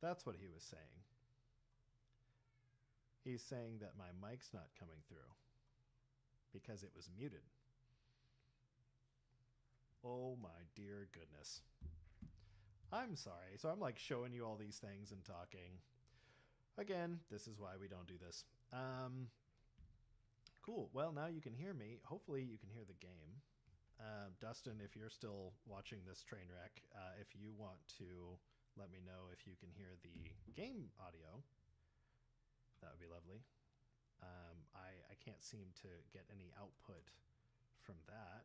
That's what he was saying. He's saying that my mic's not coming through because it was muted. Oh my dear goodness. I'm sorry. So I'm like showing you all these things and talking. Again, this is why we don't do this. Cool. Well, now you can hear me. Hopefully, you can hear the game. Dustin, if you're still watching this train wreck, if you want to let me know if you can hear the game audio, that would be lovely. I can't seem to get any output from that.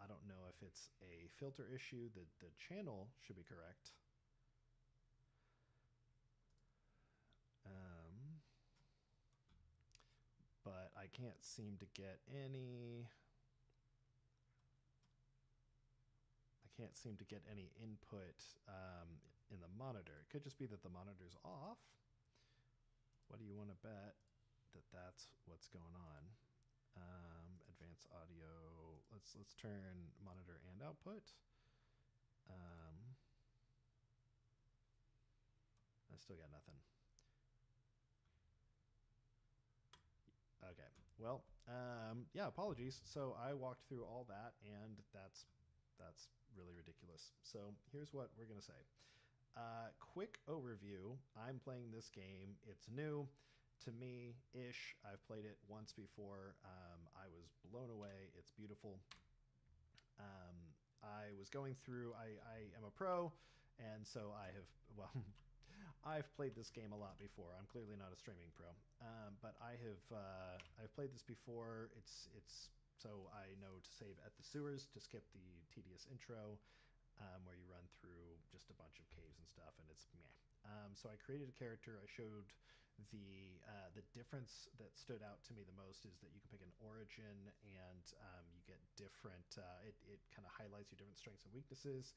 I don't know if it's a filter issue. The channel should be correct. But I can't seem to get any. I can't seem to get any input in the monitor. It could just be that the monitor's off. What do you want to bet that that's what's going on? Advanced audio. Let's turn monitor and output. I still got nothing. Okay. Well, yeah. Apologies. So I walked through all that, and that's really ridiculous. So here's what we're gonna say. Quick overview. I'm playing this game. It's new to me ish. I've played it once before. I was blown away. It's beautiful. I was going through. I am a pro, and so I have well. I've played this game a lot before. I'm clearly not a streaming pro, but I've played this before. It's so I know to save at the sewers to skip the tedious intro, where you run through just a bunch of caves and stuff, and it's meh. So I created a character. I showed the difference that stood out to me the most is that you can pick an origin, and you get different. It kind of highlights your different strengths and weaknesses.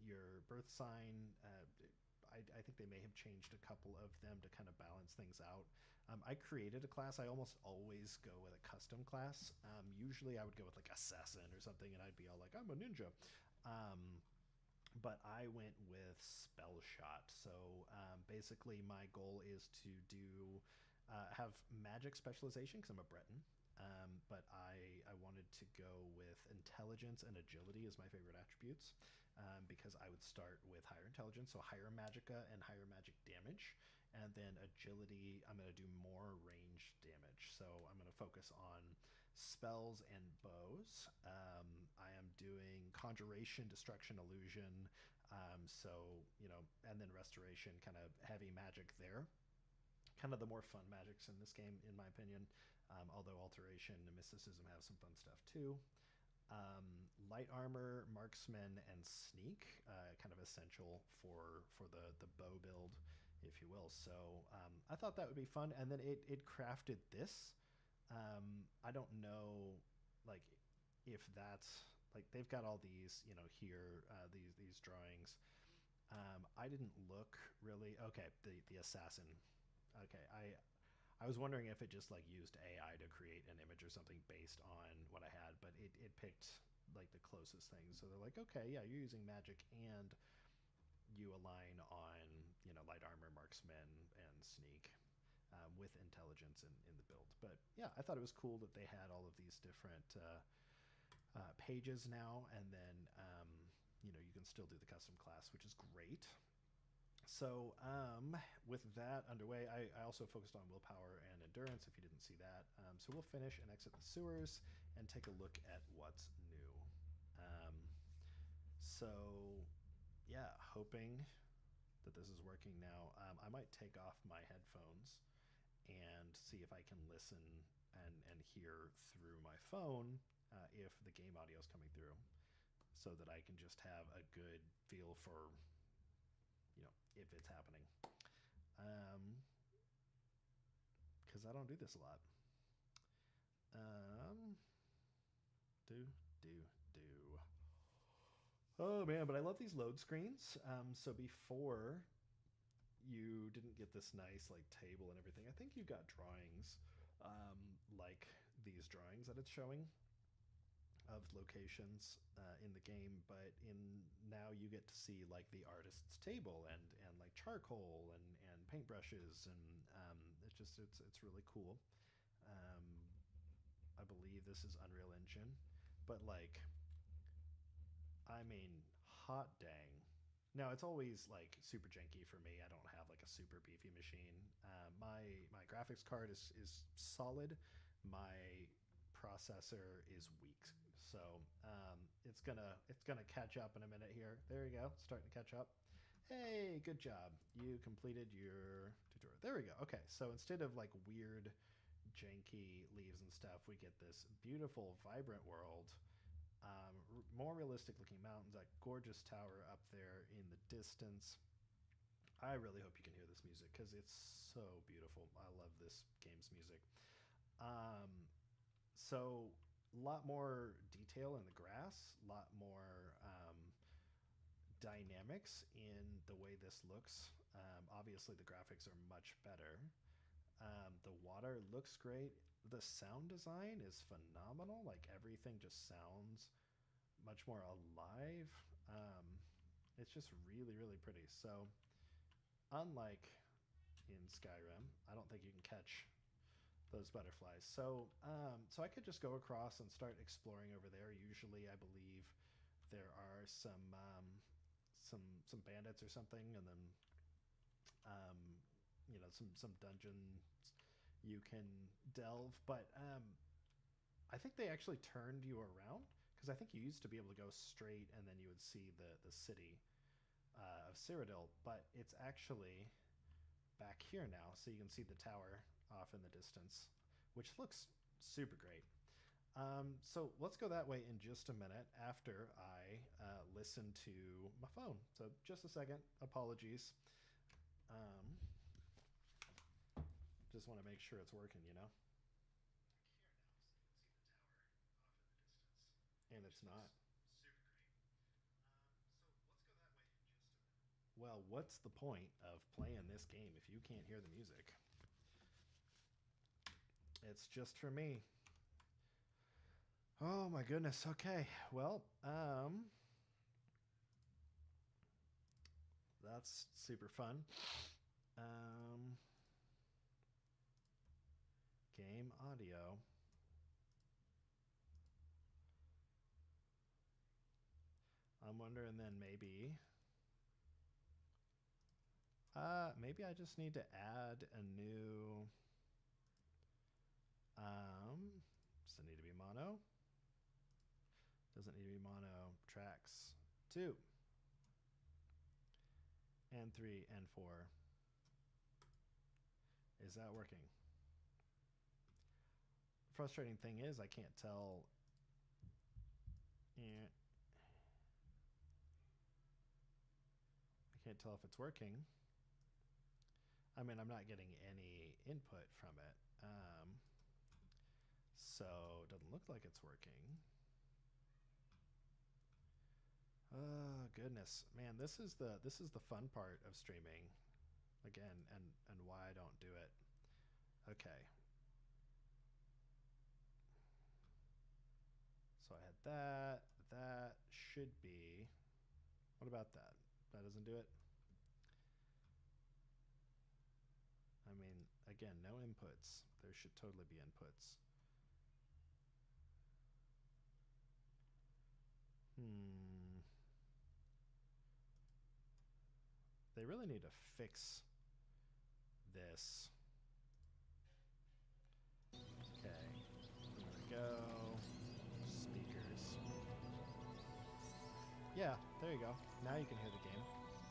Your birth sign. I think they may have changed a couple of them to kind of balance things out. I created a class. I almost always go with a custom class. Usually I would go with like assassin or something, and I'd be all like, I'm a ninja. But I went with spell shot. So basically, my goal is to do have magic specialization because I'm a Breton. But I wanted to go with intelligence and agility as my favorite attributes, because I would start with higher intelligence, so higher magicka and higher magic damage, and then agility. I'm going to do more range damage, so I'm going to focus on spells and bows. I am doing conjuration, destruction, illusion, so and then restoration, kind of heavy magic there, kind of the more fun magics in this game, in my opinion. Although alteration and mysticism have some fun stuff too. Light armor, marksman, and sneak, kind of essential for the bow build, if you will. So I thought that would be fun, and then it crafted this. I don't know, like, if that's like they've got all these, here, these drawings. I didn't look really okay. The assassin. Okay, I was wondering if it just like used AI to create an image or something based on what I had, but it picked like the closest things. So they're like, okay, yeah, you're using magic and you align on light armor, marksman, and sneak, with intelligence in the build. But yeah, I thought it was cool that they had all of these different pages now, and then you can still do the custom class, which is great. So with that underway, I also focused on willpower and endurance, if you didn't see that. So we'll finish and exit the sewers and take a look at what's new. So yeah, hoping that this is working now. I might take off my headphones and see if I can listen and hear through my phone, if the game audio is coming through, so that I can just have a good feel for if it's happening, because I don't do this a lot. um do do Oh man, but I love these load screens. So before, you didn't get this nice like table and everything. I think you got drawings, like these drawings that it's showing, of locations in the game, but in now you get to see like the artist's table and like charcoal and paintbrushes, and it's really cool. Um, I believe this is Unreal Engine, but like, I mean, hot dang. Now it's always like super janky for me. I don't have like a super beefy machine. My graphics card is solid. My processor is weak, so it's gonna catch up in a minute here. There you go, starting to catch up. Hey, good job. You completed your tutorial. There we go. Okay, so instead of like weird janky leaves and stuff, we get this beautiful, vibrant world. More realistic looking mountains, that gorgeous tower up there in the distance. I really hope you can hear this music because it's so beautiful. I love this game's music. Um, so, a lot more detail in the grass, a lot more dynamics in the way this looks. Obviously, the graphics are much better. The water looks great. The sound design is phenomenal. Like everything just sounds much more alive. Um, it's just really, really pretty. So, unlike in Skyrim, I don't think you can catch those butterflies. So I could just go across and start exploring over there. Usually, I believe there are some bandits or something, and then um, some dungeons you can delve. But I think they actually turned you around because I think you used to be able to go straight and then you would see the city of Cyrodil, but it's actually back here now, so you can see the tower off in the distance, which looks super great. So let's go that way in just a minute after I listen to my phone. So just a second. Apologies. Um, just want to make sure it's working, you know? And it's not. Well, what's the point of playing this game if you can't hear the music? It's just for me. Oh my goodness. Okay. Well, that's super fun. Game audio. I'm wondering then maybe I just need to add a new does it need to be mono? Doesn't need to be mono. Tracks 2 and 3 and 4. Is that working? Frustrating thing is I can't tell. Yeah. I can't tell if it's working. I mean, I'm not getting any input from it. So it doesn't look like it's working. Oh goodness, man, this is the fun part of streaming again, and why I don't do it. Okay. So I had that. That should be. What about that? That doesn't do it? I mean, again, no inputs. There should totally be inputs. They really need to fix this. Okay, there we go. Speakers. Yeah, there you go. Now you can hear the game.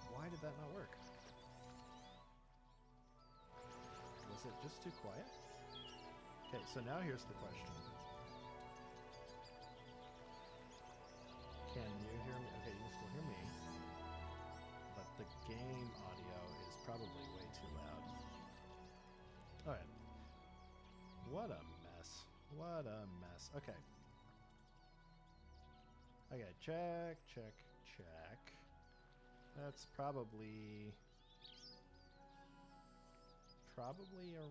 Why did that not work? Was it just too quiet? Okay, so now here's the question. Can you hear me? Okay, you can still hear me. But the game audio is probably way too loud. Alright. What a mess. What a mess. Okay. Okay, check, check, check. That's probably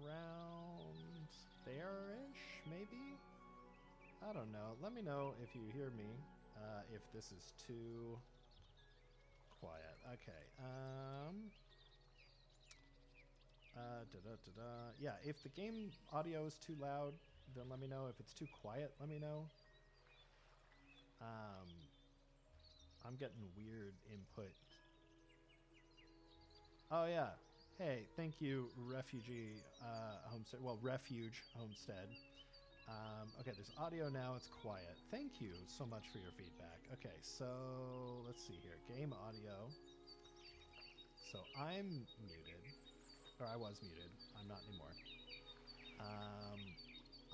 around there-ish, maybe? I don't know. Let me know if you hear me. If this is too quiet. Okay. Yeah, if the game audio is too loud, then let me know. If it's too quiet, let me know. I'm getting weird input. Oh yeah. Hey, thank you, refugee homestead. Well, refuge homestead. Okay, there's audio now. It's quiet. Thank you so much for your feedback. Okay, so let's see here. Game audio. So I'm muted, or I was muted. I'm not anymore.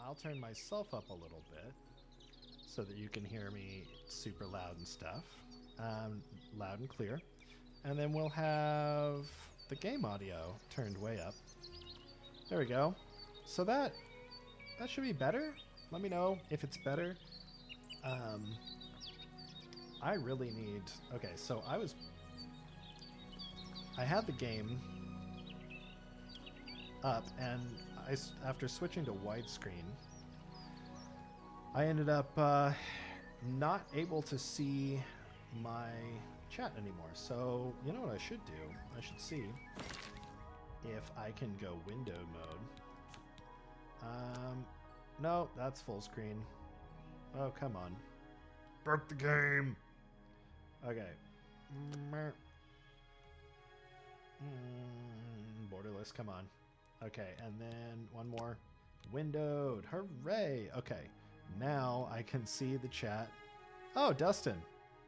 I'll turn myself up a little bit so that you can hear me super loud and stuff, loud and clear. And then we'll have the game audio turned way up. There we go. So that should be better. Let me know if it's better. I really need... Okay, so I had the game up, and after switching to widescreen, I ended up not able to see my chat anymore. So, you know what I should do? I should see if I can go window mode. No, that's full screen. Oh, come on. Broke the game! Okay. Borderless, come on. Okay, and then one more. Windowed. Hooray! Okay, now I can see the chat. Oh, Dustin.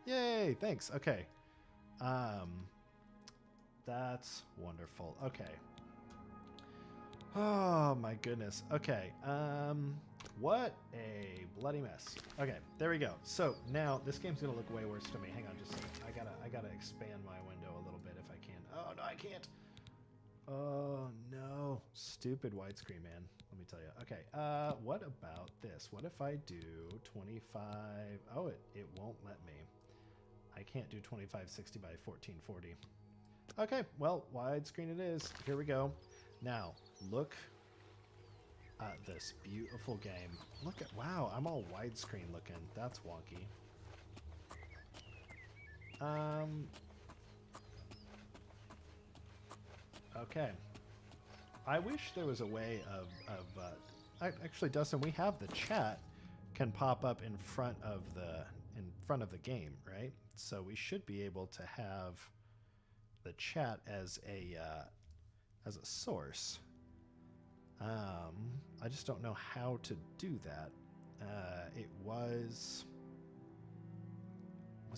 Yay, thanks. Okay. That's wonderful. Okay. Oh, my goodness. Okay. What a bloody mess. Okay, there we go. So now this game's gonna look way worse to me. Hang on, just a second. I gotta expand my window a little bit if I can. Oh no, I can't. Oh no, stupid widescreen, man. Let me tell you. Okay, what about this? What if I do 25? Oh, it won't let me. I can't do 2560 by 1440. Okay, well, widescreen it is. Here we go. Now, look at this beautiful game. Look at, wow, I'm all widescreen looking. That's wonky. Okay. I wish there was a way of actually, Dustin, we have the chat can pop up in front of the game, right? So we should be able to have the chat as a source. I just don't know how to do that. Was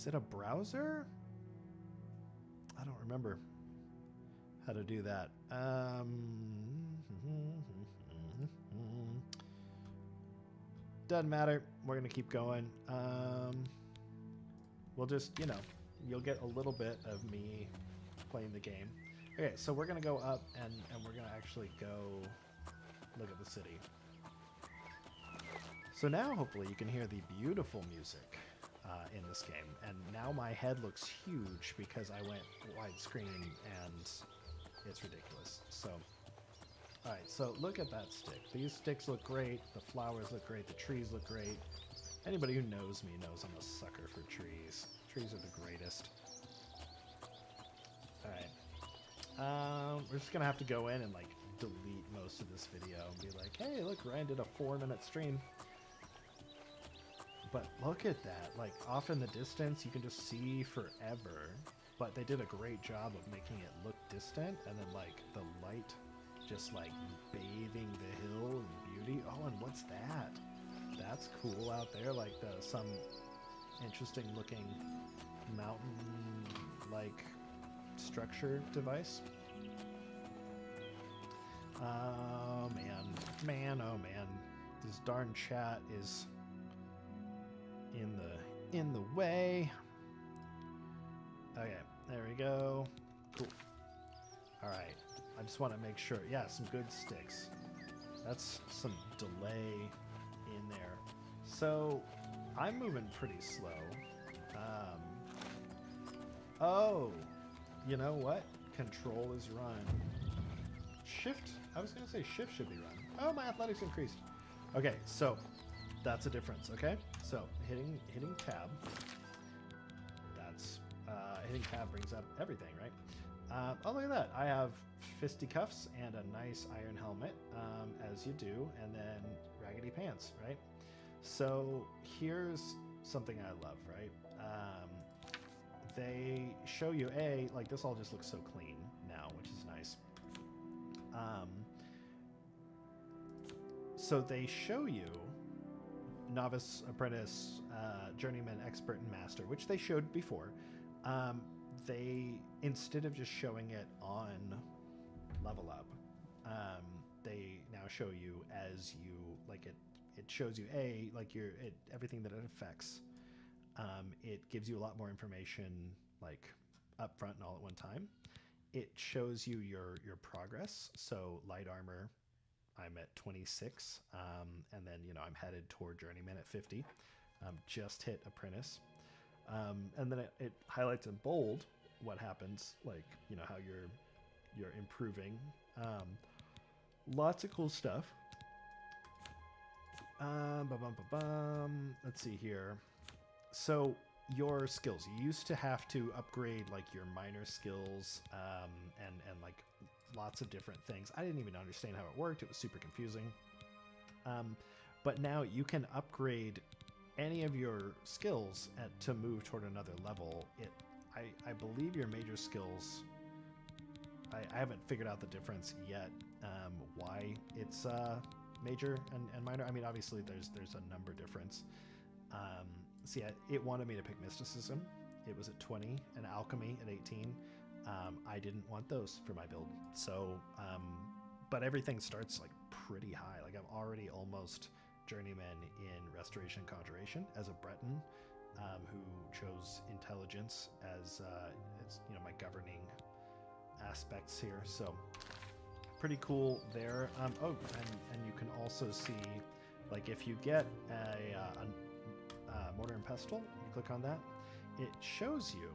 it a browser? I don't remember how to do that. Doesn't matter. We're gonna keep going. We'll just, you'll get a little bit of me playing the game. Okay, so we're gonna go up and we're gonna actually go look at the city. So now hopefully you can hear the beautiful music in this game. And now my head looks huge because I went widescreen and it's ridiculous. So, alright, so look at that stick. These sticks look great, the flowers look great, the trees look great. Anybody who knows me knows I'm a sucker for trees. Trees are the greatest. Alright. We're just gonna have to go in and like delete most of this video and be like, hey, look, Ryan did a 4-minute stream. But look at that. Like, off in the distance, you can just see forever. But they did a great job of making it look distant, and then, like, the light just, like, bathing the hill in beauty. Oh, and what's that? That's cool out there. Like, some interesting-looking mountain-like structure device. Oh, man. Man, oh, man. This darn chat is in the way. Okay, there we go. Cool. Alright. I just want to make sure. Yeah, some good sticks. That's some delay in there. So, I'm moving pretty slow. Oh, you know what? Control is run. Shift. I was going to say shift should be run. Oh, my athletics increased. Okay, so that's a difference. Okay, so hitting tab. That's hitting tab brings up everything, right? Oh, look at that! I have fisticuffs and a nice iron helmet, as you do, and then raggedy pants, right? So here's something I love, right? They show you like this all just looks so clean now, which is nice. So they show you novice, apprentice, journeyman, expert, and master, which they showed before. They, instead of just showing it on level up, they now show you as you, like it shows you like everything that it affects. It gives you a lot more information, like up front and all at one time. It shows you your progress. So light armor, I'm at 26, and then I'm headed toward journeyman at 50. Just hit apprentice, and then it highlights in bold what happens, like how you're improving. Lots of cool stuff. Let's see here. So your skills, you used to have to upgrade like your minor skills, and like lots of different things. I didn't even understand how it worked. It was super confusing. But now you can upgrade any of your skills to move toward another level. I believe your major skills, I haven't figured out the difference yet, why it's major and minor. I mean, obviously there's a number difference. See, it wanted me to pick mysticism. It was at 20, and alchemy at 18. I didn't want those for my build. So, but everything starts like pretty high. Like I'm already almost journeyman in restoration and conjuration as a Breton, who chose intelligence as my governing aspects here. So pretty cool there. Oh, and you can also see, like, if you get a mortar and pestle, you click on that, it shows you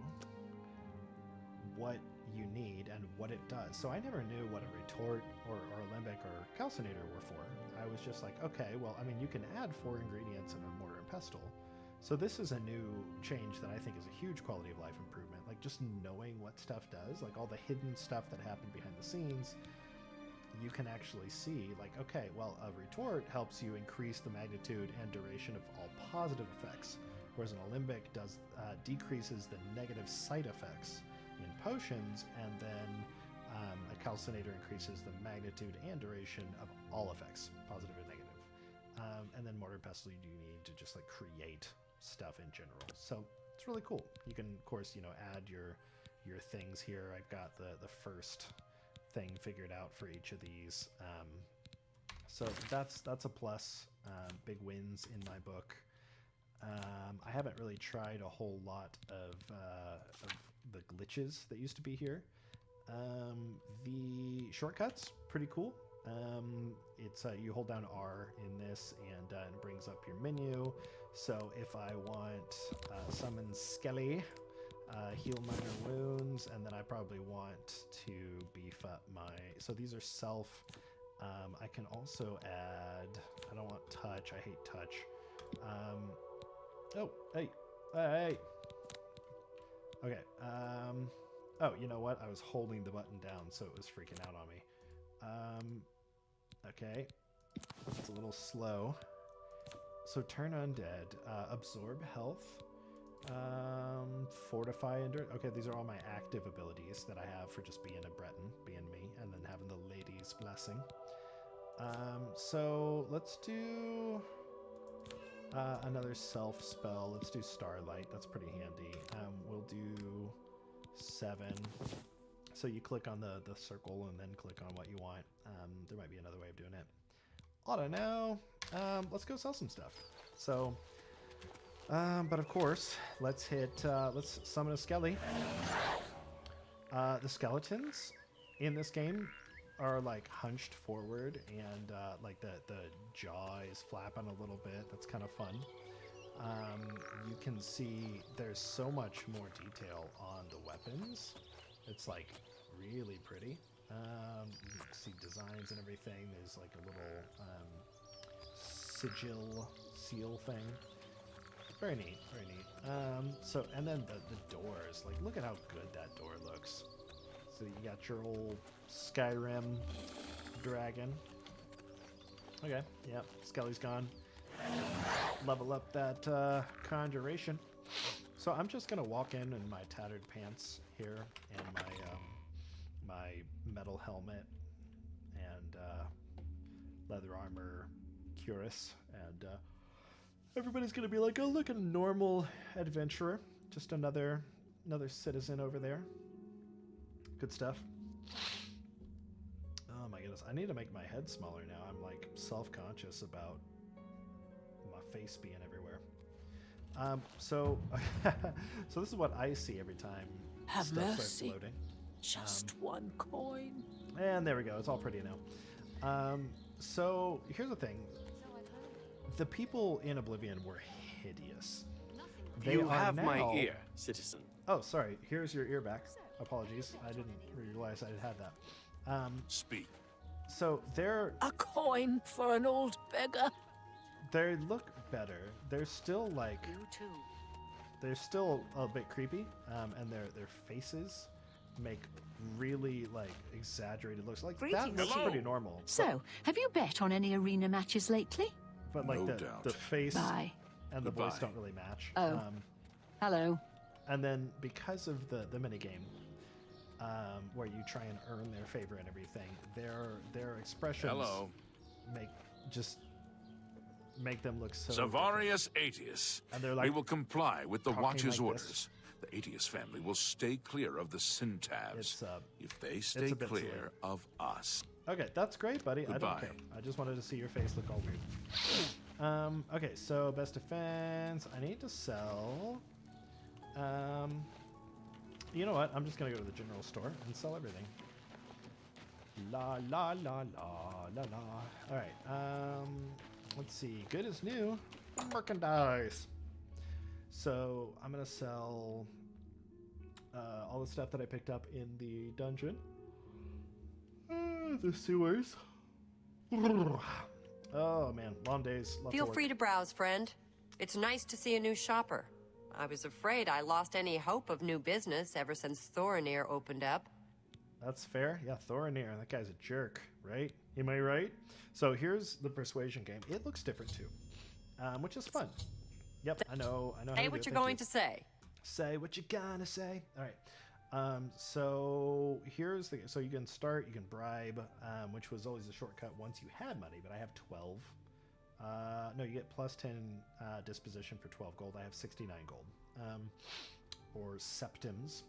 what you need and what it does. So I never knew what a retort or alembic or calcinator were for. I was just like, okay, well, I mean, you can add 4 ingredients in a mortar and pestle. So this is a new change that I think is a huge quality of life improvement. Like just knowing what stuff does, like all the hidden stuff that happened behind the scenes, you can actually see, like, okay, well, a retort helps you increase the magnitude and duration of all positive effects, whereas an alembic decreases the negative side effects in potions, and then a calcinator increases the magnitude and duration of all effects, positive and negative. And then mortar and pestle, you need to just like create stuff in general. So it's really cool. You can, of course, add your things here. I've got the first thing figured out for each of these. So that's a plus. Big wins in my book. I haven't really tried a whole lot of the glitches that used to be here. The shortcuts, pretty cool. It's you hold down R in this, and it brings up your menu. So if I want summon Skelly, heal minor wounds, and then I probably want to beef up my... So these are self. I can also add... I don't want touch. I hate touch. Oh, hey. Hey. Okay. Oh, you know what? I was holding the button down, so it was freaking out on me. Okay. It's a little slow. So turn undead. Absorb health. Fortify endure. Okay, these are all my active abilities that I have for just being a Breton, being me, and then having the lady's blessing. So let's do another self spell. Let's do Starlight. That's pretty handy. We'll do 7. So you click on the circle and then click on what you want. There might be another way of doing it. I don't know. Let's go sell some stuff. So, but of course, let's summon a skelly. The skeletons in this game are like hunched forward, and like the jaw is flapping a little bit. That's kind of fun. You can see there's so much more detail on the weapons. It's like really pretty. You can see designs and everything. There's like a little seal thing. Very neat, very neat. So, and then the doors. Like, look at how good that door looks. So you got your old Skyrim dragon. Okay, yep, Skelly's gone. Level up that conjuration. So I'm just gonna walk in my tattered pants here and my metal helmet and leather armor cuirass, and everybody's gonna be like, "Oh, look, a normal adventurer, just another citizen over there." Good stuff. Oh my goodness, I need to make my head smaller now. I'm like self-conscious about my face being everywhere. So this is what I see every time Have stuff starts mercy. loading. Just one coin. And there we go. It's all pretty now. So here's the thing. The people in Oblivion were hideous. They You are have now... my ear, citizen. Oh, sorry. Here's your ear back. Apologies. I didn't realize I had that. Speak. So they're... A coin for an old beggar. They look better. They're still like... You too. They're still a bit creepy. And their faces make really like exaggerated looks. Like Greetings. that's Hello. pretty normal. So, have you bet on any arena matches lately? But like No the doubt. face Bye. and the voice Goodbye. don't really match. Oh. Hello. And then because of the minigame, where you try and earn their favor and everything, their expressions Hello. make them look so Zavarius Aetius. And they're like we will comply with the talking Watch's like orders. this. The Aetius family will stay clear of the Syntabs It's, if they a stay bit silly. clear of us. Okay, that's great, buddy. I don't Goodbye. care. I just wanted to see your face look all weird. Okay, so best defense. I need to sell. You know what? I'm just gonna go to the general store and sell everything. La la la la la la. All right. Let's see. Good as new. Merchandise. So I'm gonna sell all the stuff that I picked up in the dungeon. The sewers. Oh man, long days. Lots Feel of work. free to browse, friend. It's nice to see a new shopper. I was afraid I lost any hope of new business ever since Thorinir opened up. That's fair. Yeah, Thorinir. That guy's a jerk, right? Am I right? So here's the persuasion game. It looks different too, which is fun. Yep, I know. How Say to what do it. you're Thank going you. to say. Say what you gonna say. All right. So here's the. So you can start. You can bribe, which was always a shortcut once you had money. But I have 12. No, you get plus 10 disposition for 12 gold. I have 69 gold, or septims.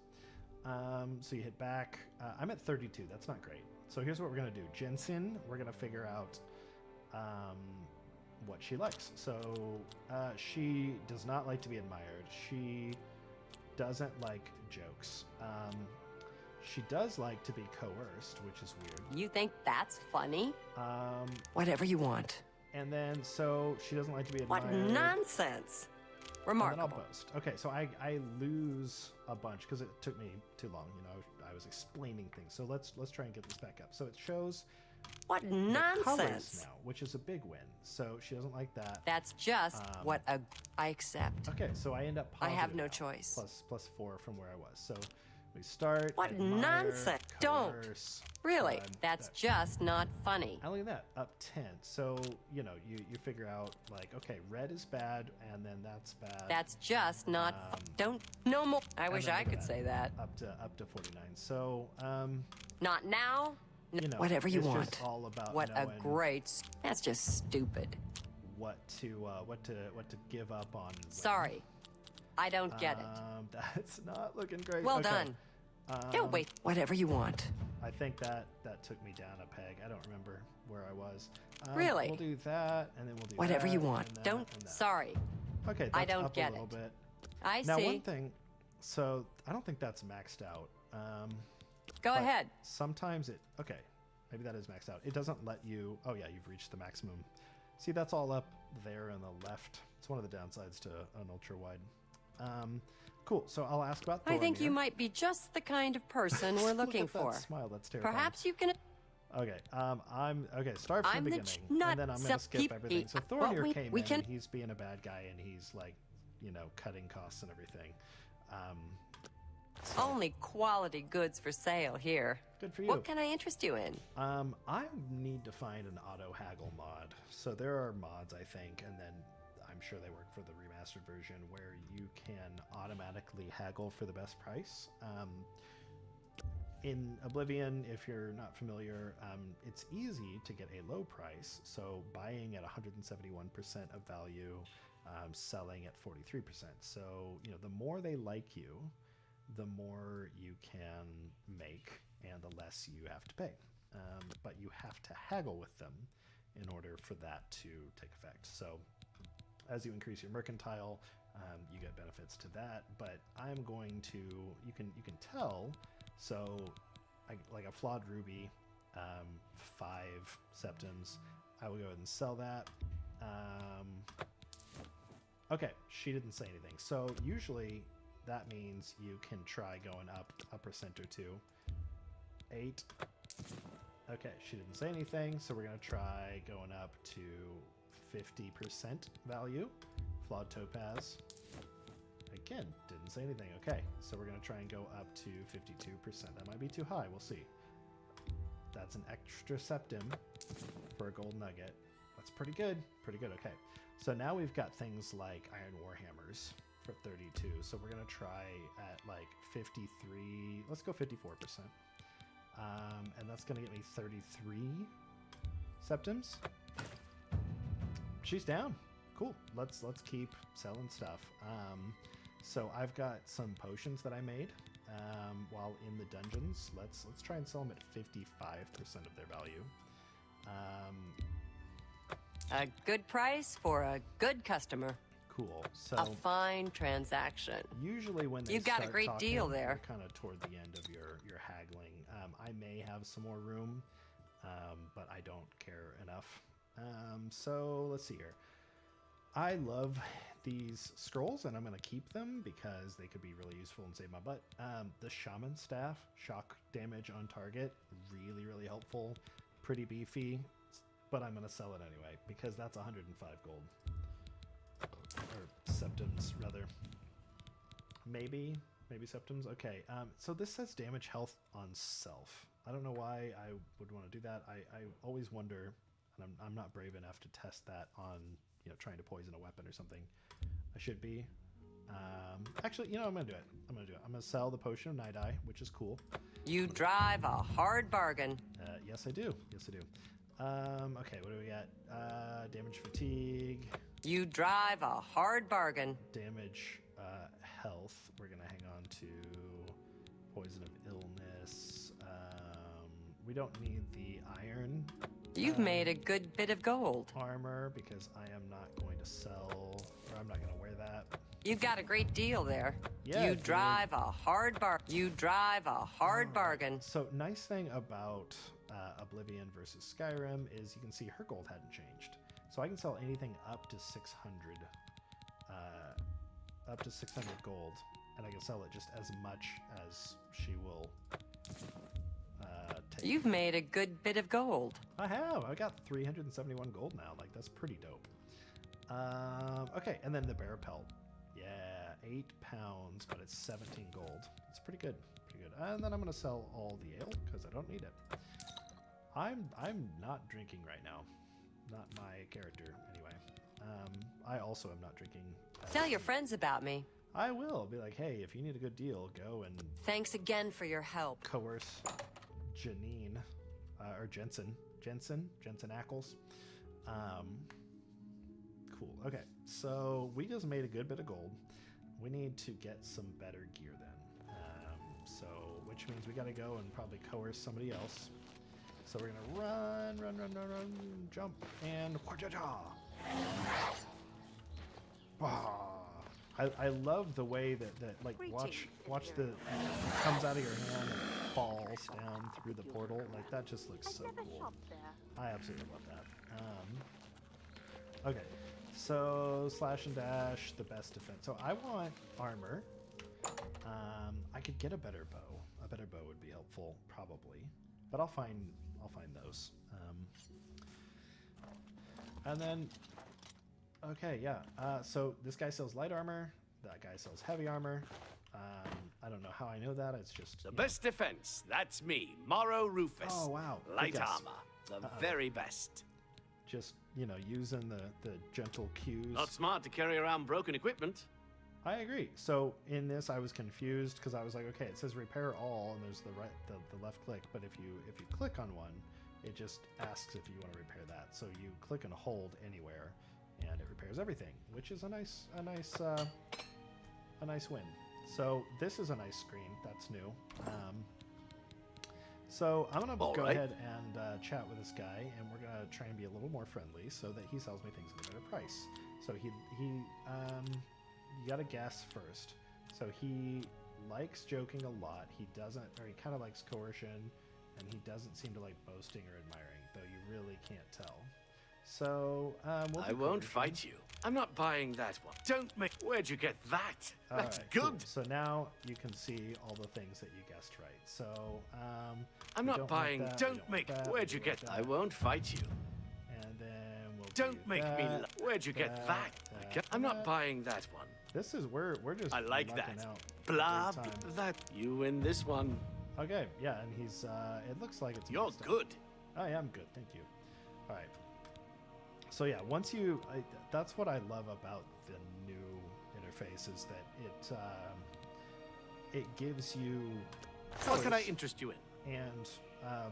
So you hit back. I'm at 32. That's not great. So here's what we're gonna do. Jensen, we're gonna figure out what she likes. So she does not like to be admired. She doesn't like jokes. She does like to be coerced, which is weird. You think that's funny? Whatever you want. And then, so she doesn't like to be What admired. nonsense. And then I'll Remarkable. boast. Okay, so I lose a bunch because it took me too long. You know, I was explaining things. So let's try and get this back up. So it shows What the colors nonsense. now, which is a big win. So she doesn't like that. That's just what I accept. Okay, so I end up I have positive no now, choice. plus 4 from where I was. So we start. What admire, nonsense. Don't. coerce, Really, fun, that's that- just not funny. And look at that, up 10. So, you know, you figure out, like, okay, red is bad, and then that's bad. That's just not don't no more. I wish then I look at could that, say that. Up to 49. So, Not now. you know, Whatever you it's want. just all about What a knowing great. That's just stupid. what to give up on. when. Sorry. I don't get it. That's not looking great. Well Okay. done. Don't wait. Whatever you want. I think that took me down a peg. I don't remember where I was. Really? We'll do that, and then we'll do Whatever that, you want. and that, Don't. and that. Sorry. Okay, that's I don't up get a little it. bit. I Now, see. one thing. So I don't think that's maxed out. Go but ahead. Sometimes it. Okay, maybe that is maxed out. It doesn't let you. Oh yeah, you've reached the maximum. See, that's all up there on the left. It's one of the downsides to an ultra wide. Cool. So I'll ask about. I think you Thorinir. might be just the kind of person we're Look looking at that for. smile. That's terrifying. Perhaps you can. Okay, okay. Start from I'm the the beginning, nut and then I'm gonna skip peep- everything. So well, Thornir came we in. can- He's being a bad guy, and he's like, you know, cutting costs and everything. So Only quality goods for sale here. good for you. What can I interest you in? I need to find an auto haggle mod. So there are mods, I think, and then I'm sure they work for the remastered version where you can automatically haggle for the best price. In Oblivion, if you're not familiar, it's easy to get a low price. So buying at 171% of value, selling at 43%. So, you know, the more they like you, the more you can make and the less you have to pay. But you have to haggle with them in order for that to take effect. So as you increase your mercantile, you get benefits to that. But I'm going to, you can tell, so like a flawed ruby, 5 septims, I will go ahead and sell that. Okay, she didn't say anything. So usually that means you can try going up a percent or two. 8. Okay, she didn't say anything, so we're going to try going up to 50% value. Flawed topaz. Again, didn't say anything. Okay, so we're going to try and go up to 52%. That might be too high. We'll see. That's an extra septim for a gold nugget. That's pretty good. Pretty good. Okay, so now we've got things like iron warhammers for 32. So we're going to try at like 53. Let's go 54%. And that's going to get me 33 septims. She's down. Cool. Let's keep selling stuff. So I've got some potions that I made while in the dungeons. Let's try and sell them at 55% of their value. A good price for a good customer. Cool. So A fine transaction. usually when they You've got a start great talking, deal there. you're kind of toward the end of your haggling. I may have some more room, but I don't care enough. So let's see here. I love these scrolls, and I'm going to keep them because they could be really useful and save my butt. The shaman staff, shock damage on target, really, really helpful. Pretty beefy, but I'm going to sell it anyway because that's 105 gold. Or septims, rather. Maybe septims. Okay, so this says damage health on self. I don't know why I would want to do that. I always wonder, and I'm not brave enough to test that on, you know, trying to poison a weapon or something. I should be. Actually, you know, I'm gonna do it. I'm gonna sell the potion of night eye, which is cool. You drive a hard bargain. Yes, I do. Okay, what do we got? Damage fatigue. You drive a hard bargain. Damage health. We're gonna hang on to poison of illness. We don't need the iron. You've made a good bit of gold. Armor because I am not going to sell, or I'm not going to wear that. You've got a great deal there. Yeah, You dude. drive a hard bargain. So nice thing about Oblivion versus Skyrim is you can see her gold hadn't changed. So I can sell anything up to 600 gold, and I can sell it just as much as she will take. You've made a good bit of gold. I have. I got 371 gold now. Like, that's pretty dope. Okay, and then the bear pelt. Yeah, 8 pounds, but it's 17 gold. It's pretty good. And then I'm going to sell all the ale because I don't need it. I'm not drinking right now. Not my character, anyway. I also am not drinking. Tell your friends about me. I will. Be like, hey, if you need a good deal, go and Thanks again for your help. coerce Janine, or Jensen Ackles. Cool. Okay, so we just made a good bit of gold. We need to get some better gear then. So, which means we got to go and probably coerce somebody else. So we're gonna run, jump, and I love the way that like watch the comes out of your hand and falls down through the portal. Like, that just looks so cool. I absolutely love that. Okay, so slash and dash, the best defense. So I want armor. I could get a better bow. A better bow would be helpful, probably. But I'll find I'll find those. And then, okay, yeah. So this guy sells light armor. That guy sells heavy armor. I don't know how I know that. It's just The best defense. That's me, Morrow Rufus. Oh, wow. Good Light guess. armor. The very best. Just using the gentle cues. Not smart to carry around broken equipment. I agree. So in this, I was confused because I was like, okay, it says repair all, and there's the left click, but if you click on one, it just asks if you want to repair that. So you click and hold anywhere, and it repairs everything, which is a nice win. So this is a nice screen. That's new. So I'm gonna go ahead and chat with this guy, and we're gonna try and be a little more friendly so that he sells me things at a better price. So you gotta guess first. So he likes joking a lot. He kind of likes coercion, and he doesn't seem to like boasting or admiring, though you really can't tell. So I won't fight you. I'm not buying that one. Don't make. Where'd you get that? That's right, good. cool. So now you can see all the things that you guessed right. So I'm we not don't buying. want that, we Don't want make. that, Where'd we you want get? that. I won't fight you. And then we'll Don't do make me. that, Where'd you get that? I'm not buying that one. This is we're just I like lucking that. out Blah. big time. That. You win this one. Okay, yeah, and he's it looks like it's You're mixed up. good. I am good, thank you. All right. So yeah, that's what I love about the new interface is that it gives you What can I colors, interest you in? and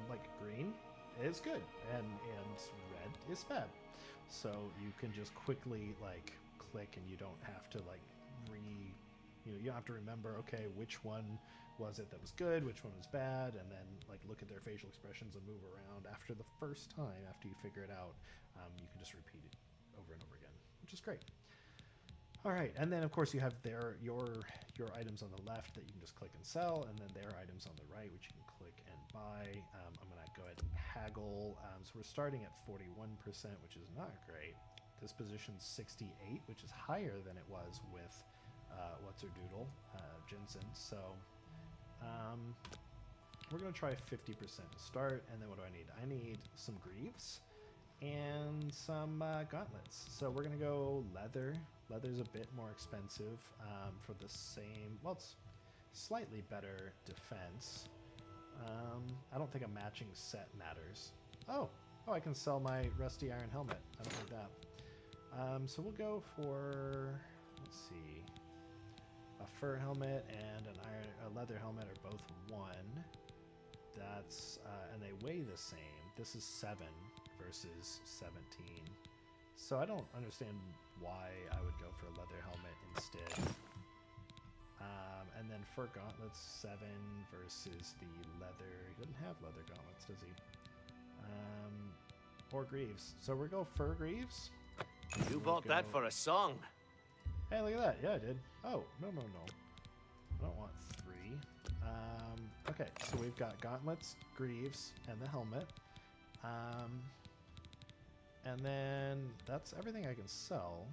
like green is good and red is bad. So you can just quickly like click, and you don't have to like you don't have to remember, okay, which one was it that was good, which one was bad, and then like look at their facial expressions and move around after the first time. After you figure it out, you can just repeat it over and over again, which is great. All right, and then of course you have your items on the left that you can just click and sell, and then their items on the right, which you can click and buy. I'm gonna go ahead and haggle. So we're starting at 41%, which is not great. This position's 68, which is higher than it was with what's her doodle, Jensen. So we're gonna try 50% to start, and then what do I need? I need some greaves and some gauntlets. So we're gonna go leather. Leather's a bit more expensive for the same, well, it's slightly better defense. I don't think a matching set matters. Oh, I can sell my rusty iron helmet. I don't need that. So we'll go for, let's see, a fur helmet and a leather helmet are both 1. That's and they weigh the same. This is 7 versus 17. So I don't understand why I would go for a leather helmet instead. And then fur gauntlets 7 versus the leather. He doesn't have leather gauntlets, does he? Or greaves. So we're going fur greaves. You bought that for a song. Hey, look at that. Yeah, I did. Oh, no. I don't want 3. Okay, so we've got gauntlets, greaves, and the helmet. And then that's everything I can sell.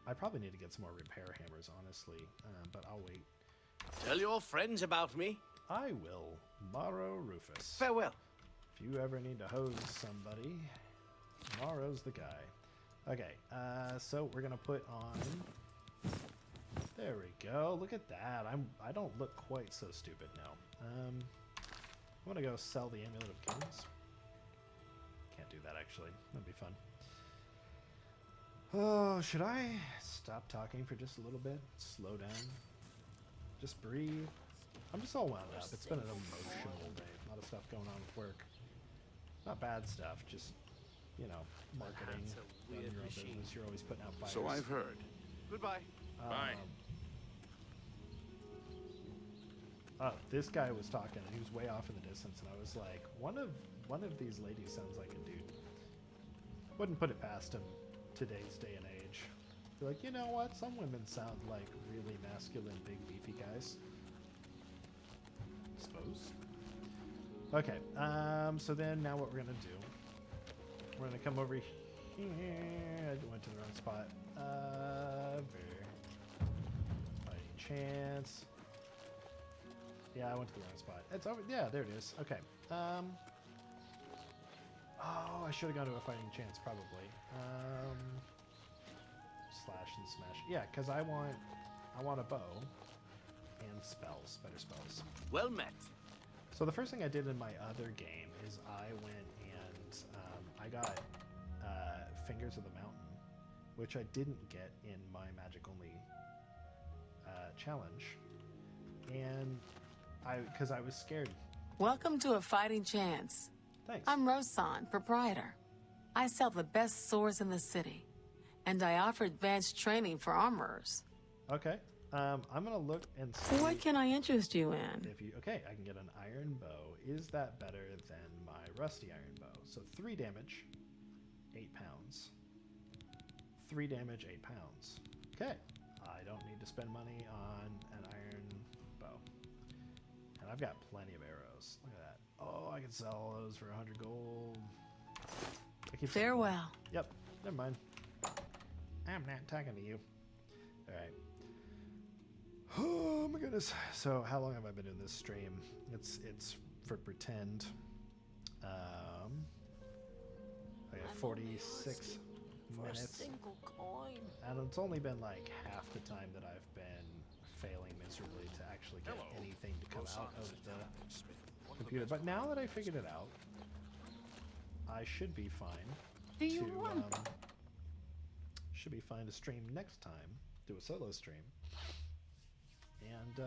I probably need to get some more repair hammers, honestly, but I'll wait. Tell your friends about me. I will. Morrow Rufus. Farewell. If you ever need to hose somebody, Morrow's the guy. Okay, so we're gonna put on. There we go. Look at that. I don't look quite so stupid now. I'm gonna go sell the Amulet of Kings. Can't do that actually. That'd be fun. Oh, should I stop talking for just a little bit? Slow down. Just breathe. I'm just all wound up. It's been an emotional day. A lot of stuff going on with work. Not bad stuff, just, marketing, running your own business. You're always putting out fires. So I've heard. Goodbye. Bye. Oh, this guy was talking, and he was way off in the distance, and I was like, one of these ladies sounds like a dude. Wouldn't put it past him today's day and age. Be like, you know what? Some women sound like really masculine, big, beefy guys. Suppose. Okay, so then now what we're gonna do, we're gonna come over here. I went to the wrong spot. By chance. Yeah, I went to the wrong spot. It's over. Yeah, there it is. Okay. Oh, I should have gone to a fighting chance, probably. Slash and smash. Yeah, because I want a bow and spells, better spells. Well met. So the first thing I did in my other game is I went and I got Fingers of the Mountain, which I didn't get in my Magic Only challenge, and because I was scared. Welcome to a fighting chance. Thanks. I'm Rosan, proprietor. I sell the best swords in the city, and I offer advanced training for armorers. Okay. I'm gonna look and see. What can I interest you in? If you okay, I can get an iron bow. Is that better than my rusty iron bow? So 3 damage, 8 pounds. 3 damage, 8 pounds. Okay. I don't need to spend money on an iron bow, and I've got plenty of arrows. Look at that. Oh, I can sell those for 100 gold. I keep saying gold. Farewell. Yep. Never mind. I'm not talking to you. All right. Oh my goodness. So how long have I been doing this stream? It's for pretend. I got 46 For a minutes. single coin. And it's only been like half the time that I've been failing miserably to actually get anything to come out of the computer. But now that I figured it out, I should be fine. Do you want? Should be fine to stream next time. Do a solo stream. And,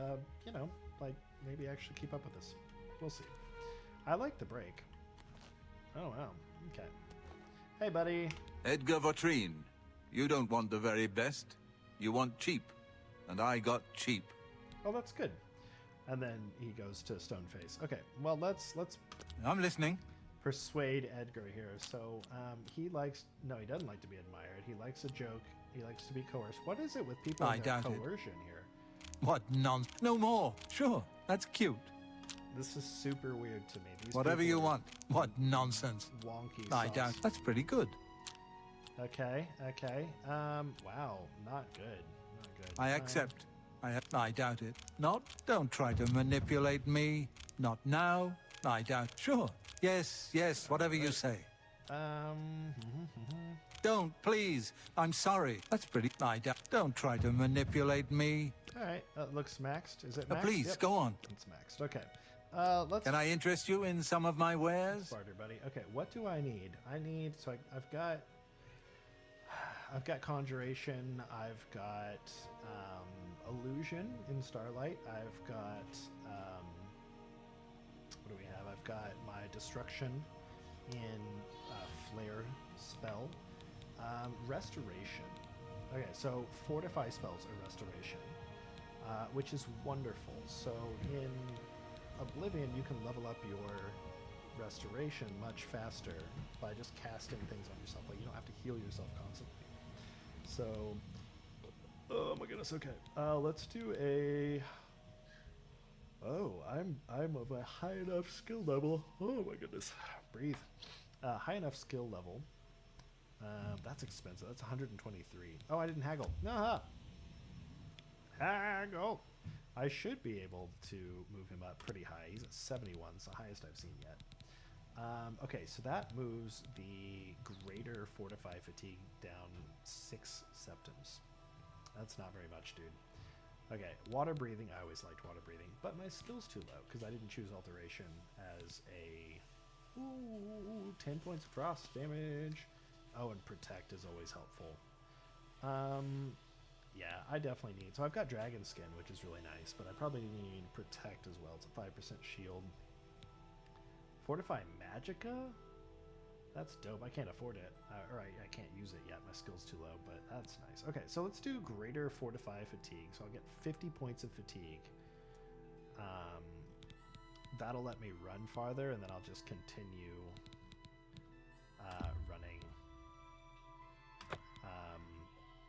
you know, like, maybe actually keep up with this. We'll see. I like the break. Oh, wow. Okay. Hey, buddy. Edgar Vautrin, you don't want the very best. You want cheap. And I got cheap. Oh, that's good. And then he goes to Stoneface. Okay, well, let's I'm listening. persuade Edgar here. So, he likes... No, he doesn't like to be admired. He likes a joke. He likes to be coerced. What is it with people I and their doubt it. coercion here? What No more. Sure, that's cute. This is super weird to me. These Whatever people you are want. What nonsense. Wonky I sauce. doubt. That's pretty good. Okay, okay. Wow, not good. Not good. I accept. I doubt it. Not. Don't try to manipulate me. Not now. I doubt. Sure. Yes, whatever you say. Don't, please. I'm sorry. That's pretty. I doubt. Don't try to manipulate me. All right, looks maxed. Is it maxed? Please, Yep. go on. It's maxed. Okay. Let's... Can I interest you in some of my wares? Barter, buddy. Okay, what do I need? So I've got Conjuration. I've got Illusion in Starlight. I've got what do we have? I've got my Destruction in Flare spell. Restoration. Okay, so Fortify spells are Restoration, which is wonderful. So in Oblivion, you can level up your Restoration much faster by just casting things on yourself. Like, you don't have to heal yourself constantly. So, oh my goodness. Okay, let's do a. Oh, I'm of a high enough skill level. Oh my goodness, breathe. High enough skill level. That's expensive. That's 123. Oh, I didn't haggle. Aha! Haggle! I should be able to move him up pretty high. He's at 71. It's the highest I've seen yet. Okay, so that moves the greater Fortify Fatigue down 6 septims. That's not very much, dude. Okay, water breathing. I always liked water breathing, but my skill's too low because I didn't choose alteration as a... Ooh, 10 points of frost damage. Oh, and protect is always helpful. Yeah, I definitely need... So I've got dragon skin, which is really nice, but I probably need protect as well. It's a 5% shield. Fortify Magicka? That's dope. I can't afford it. Or I can't use it yet. My skill's too low, but that's nice. Okay, so let's do greater Fortify Fatigue. So I'll get 50 points of fatigue. That'll let me run farther, and then I'll just continue running,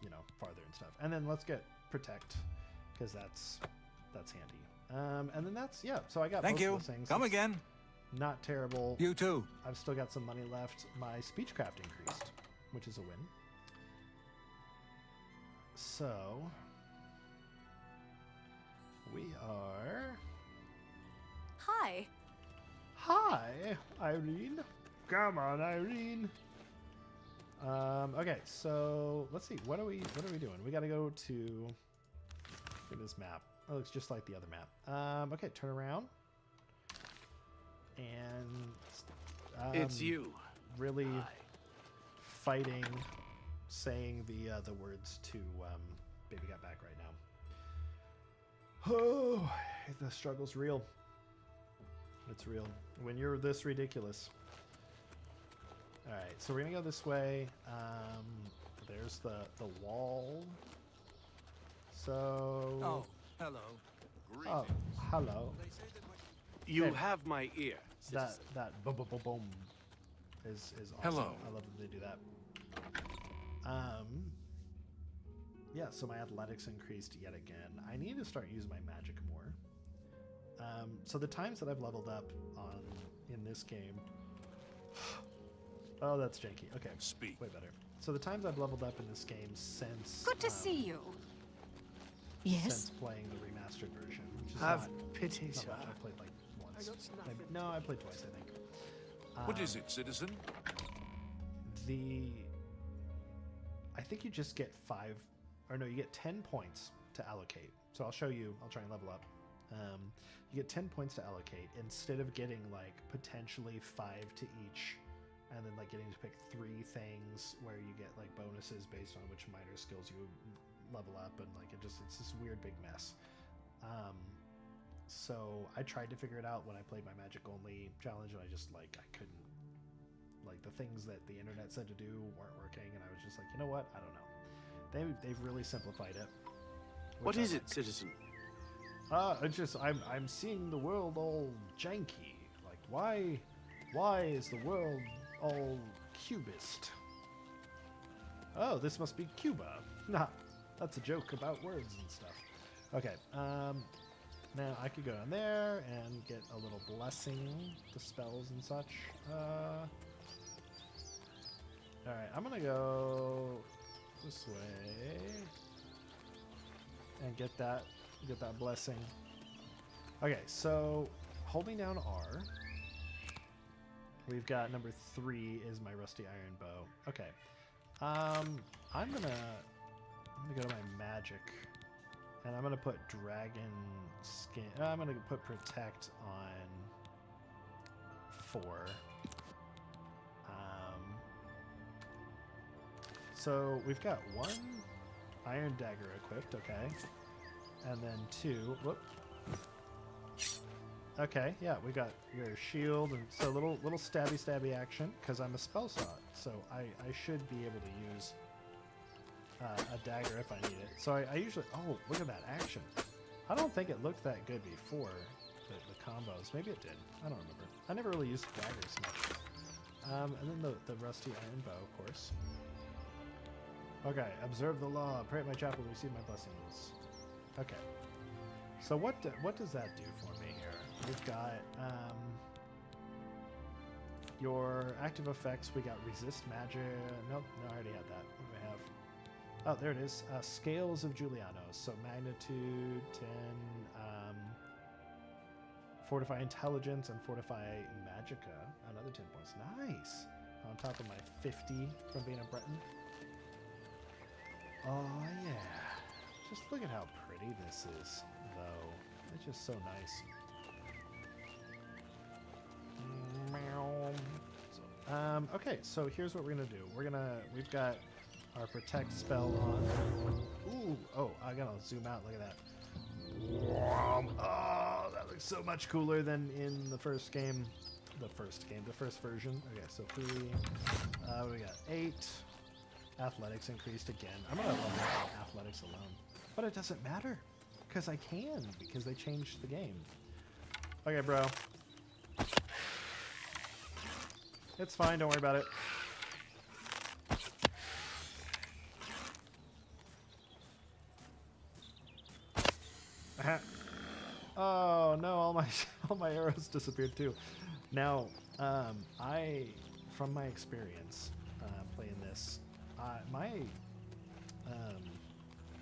you know, farther and stuff. And then let's get Protect, because that's handy. And then that's, yeah, so I got Thank both you. of those things. Come It's again. Not terrible. You too. I've still got some money left. My speechcraft increased, which is a win. So we are... Hi. Hi, Irene. Come on, Irene. Okay, so let's see. What are we doing? We got to go to this map. It looks just like the other map. Okay, turn around. And It's you. Really fighting, saying the words to Baby Got Back right now. Oh, the struggle's real. It's real. When you're this ridiculous. Alright, so we're gonna go this way. There's the wall. So... Oh, hello. Oh, hello. You Okay. have my ear. That citizen. boom boom boom boom is awesome. Hello. I love that they do that. Yeah, so my athletics increased yet again. I need to start using my magic more. So the times that I've leveled up in this game. Oh, that's janky. Okay, Speak. way better. So the times I've leveled up in this game since Good to see you. Yes? since playing the remastered version, which is Have not, pity, not sir. much. I played like once. got nothing. No, I played twice, I think. What is it, citizen? I think you just get 5, or no, you get 10 points to allocate. So I'll show you. I'll try and level up. You get 10 points to allocate instead of getting like potentially 5 to each, and then like getting to pick 3 things where you get like bonuses based on which minor skills you level up, and like it's this weird big mess. So I tried to figure it out when I played my magic only challenge, and I couldn't. Like the things that the internet said to do weren't working, and I was just like, you know what? I don't know. They've really simplified it. What which I is like. it, citizen? It's just I'm seeing the world all janky. Like why is the world all cubist? Oh, this must be Cuba. Nah, that's a joke about words and stuff. Okay, now I could go down there and get a little blessing to spells and such. All right, I'm gonna go this way and get that blessing. Okay, so holding down R, we've got number 3 is my rusty iron bow. Okay, I'm gonna go to my magic, and I'm gonna put dragon skin. I'm gonna put protect on 4. So we've got 1 iron dagger equipped, okay, and then 2. Whoop. Okay, yeah, we got your shield, and so little stabby action because I'm a spell slot, so I should be able to use a dagger if I need it. So I usually look at that action. I don't think it looked that good before the combos. Maybe it did. I don't remember. I never really used daggers much. And then the rusty iron bow, of course. Okay, observe the law. Pray at my chapel to receive my blessings. Okay. So what does that do for me here? We've got your active effects. We got resist magic. Nope, no, I already had that. What do we have? Oh, there it is. Scales of Giuliano. So magnitude 10, fortify intelligence, and fortify magica. Another 10 points. Nice. On top of my 50 from being a Breton. Oh yeah. Just look at how pretty this is, though. It's just so nice. Okay, so here's what we're gonna do. We've got our protect spell on. Ooh, oh, I gotta zoom out. Look at that. Oh, that looks so much cooler than in the first game. The first version. Okay, so 3. We got 8. Athletics increased again. I'm gonna level up athletics alone, but it doesn't matter because I can, because they changed the game. Okay, bro. It's fine. Don't worry about it. Oh no! All my arrows disappeared too. Now, from my experience playing this. My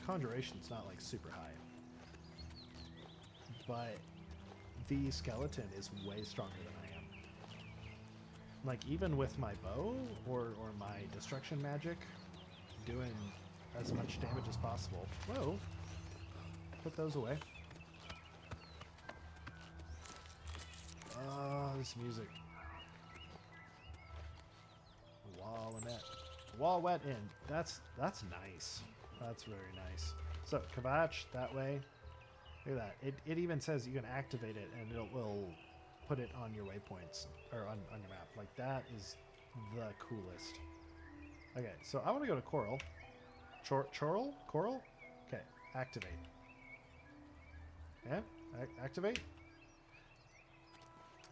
conjuration's not like super high, but the skeleton is way stronger than I am. like even with my bow or my destruction magic, doing as much damage as possible. Whoa! Put those away. Oh, this music. Wall wet in. That's nice. That's very nice. So Kvatch that way. Look at that. It even says you can activate it and it will put it on your waypoints or on your map. Like that is the coolest. Okay, so I want to go to Coral. Coral? Okay, activate. Yeah, activate.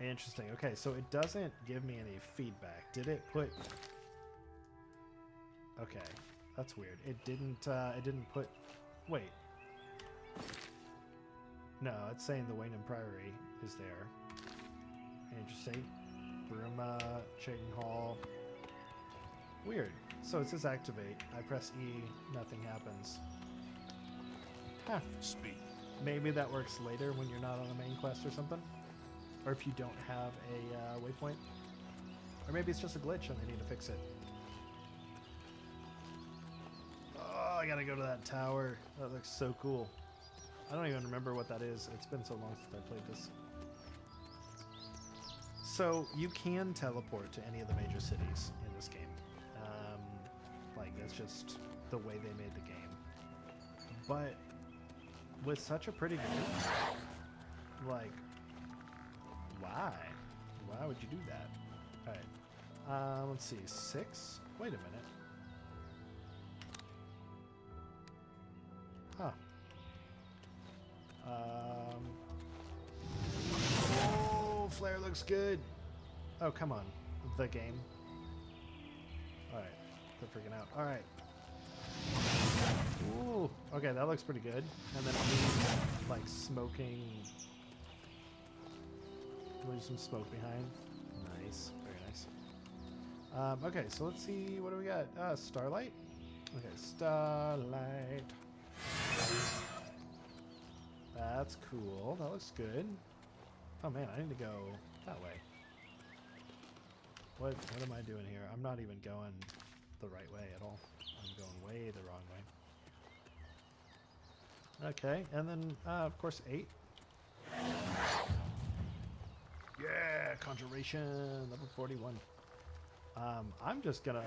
Interesting. Okay, so it doesn't give me any feedback. Did it put? Okay, that's weird. It didn't put. Wait. No, it's saying the Wayne Priory is there. Interesting. Bruma, Chayton Hall. Weird. So it says activate. I press E, nothing happens. Huh. Speed. Maybe that works later when you're not on a main quest or something. Or if you don't have a waypoint. Or maybe it's just a glitch and they need to fix it. Oh, I gotta go to that tower. That looks so cool. I don't even remember what that is. It's been so long since I played this. So you can teleport to any of the major cities in this game. Like that's just the way they made the game. But with such a pretty game, like, why? Why would you do that? All right. Let's see. 6. Wait a minute. Huh. Oh, flare looks good. Oh, come on. The game. Alright. Quit freaking out. Alright. Ooh. Okay, that looks pretty good. And then like smoking. Leave some smoke behind. Nice. Very nice. Okay, so let's see. What do we got? Starlight? Okay, Starlight. That's cool. That looks good. Oh man, I need to go that way. What am I doing here? I'm not even going the right way at all. I'm going way the wrong way. Okay, and then of course 8. Yeah, Conjuration level 41. I'm just gonna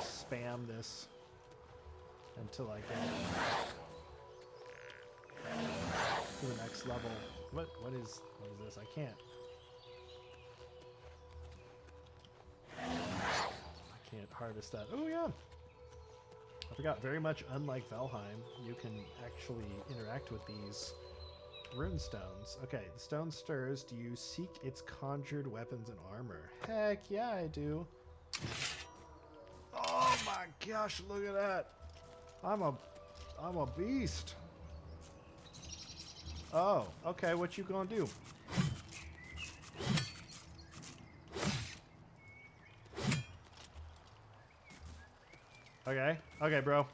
spam this until I get to the next level. What is this? I can't harvest that. Oh yeah. I forgot, very much unlike Valheim, you can actually interact with these rune stones. Okay, the stone stirs. Do you seek its conjured weapons and armor? Heck yeah, I do. Oh my gosh, look at that. I'm a beast. Oh, okay, what you gonna do? Okay, bro.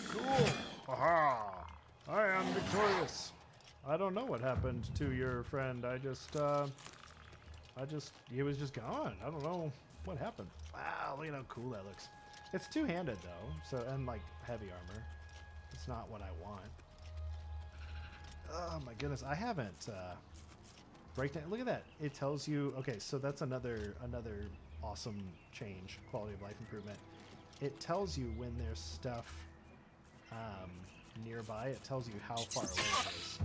Cool. Aha! I am victorious. I don't know what happened to your friend. He was just gone. I don't know what happened. Wow, look at how cool that looks. It's two-handed though, so and like heavy armor. It's not what I want. Oh my goodness, I haven't breakdown. Look at that. It tells you. Okay, so that's another awesome change, quality of life improvement. It tells you when there's stuff nearby. It tells you how far away it is.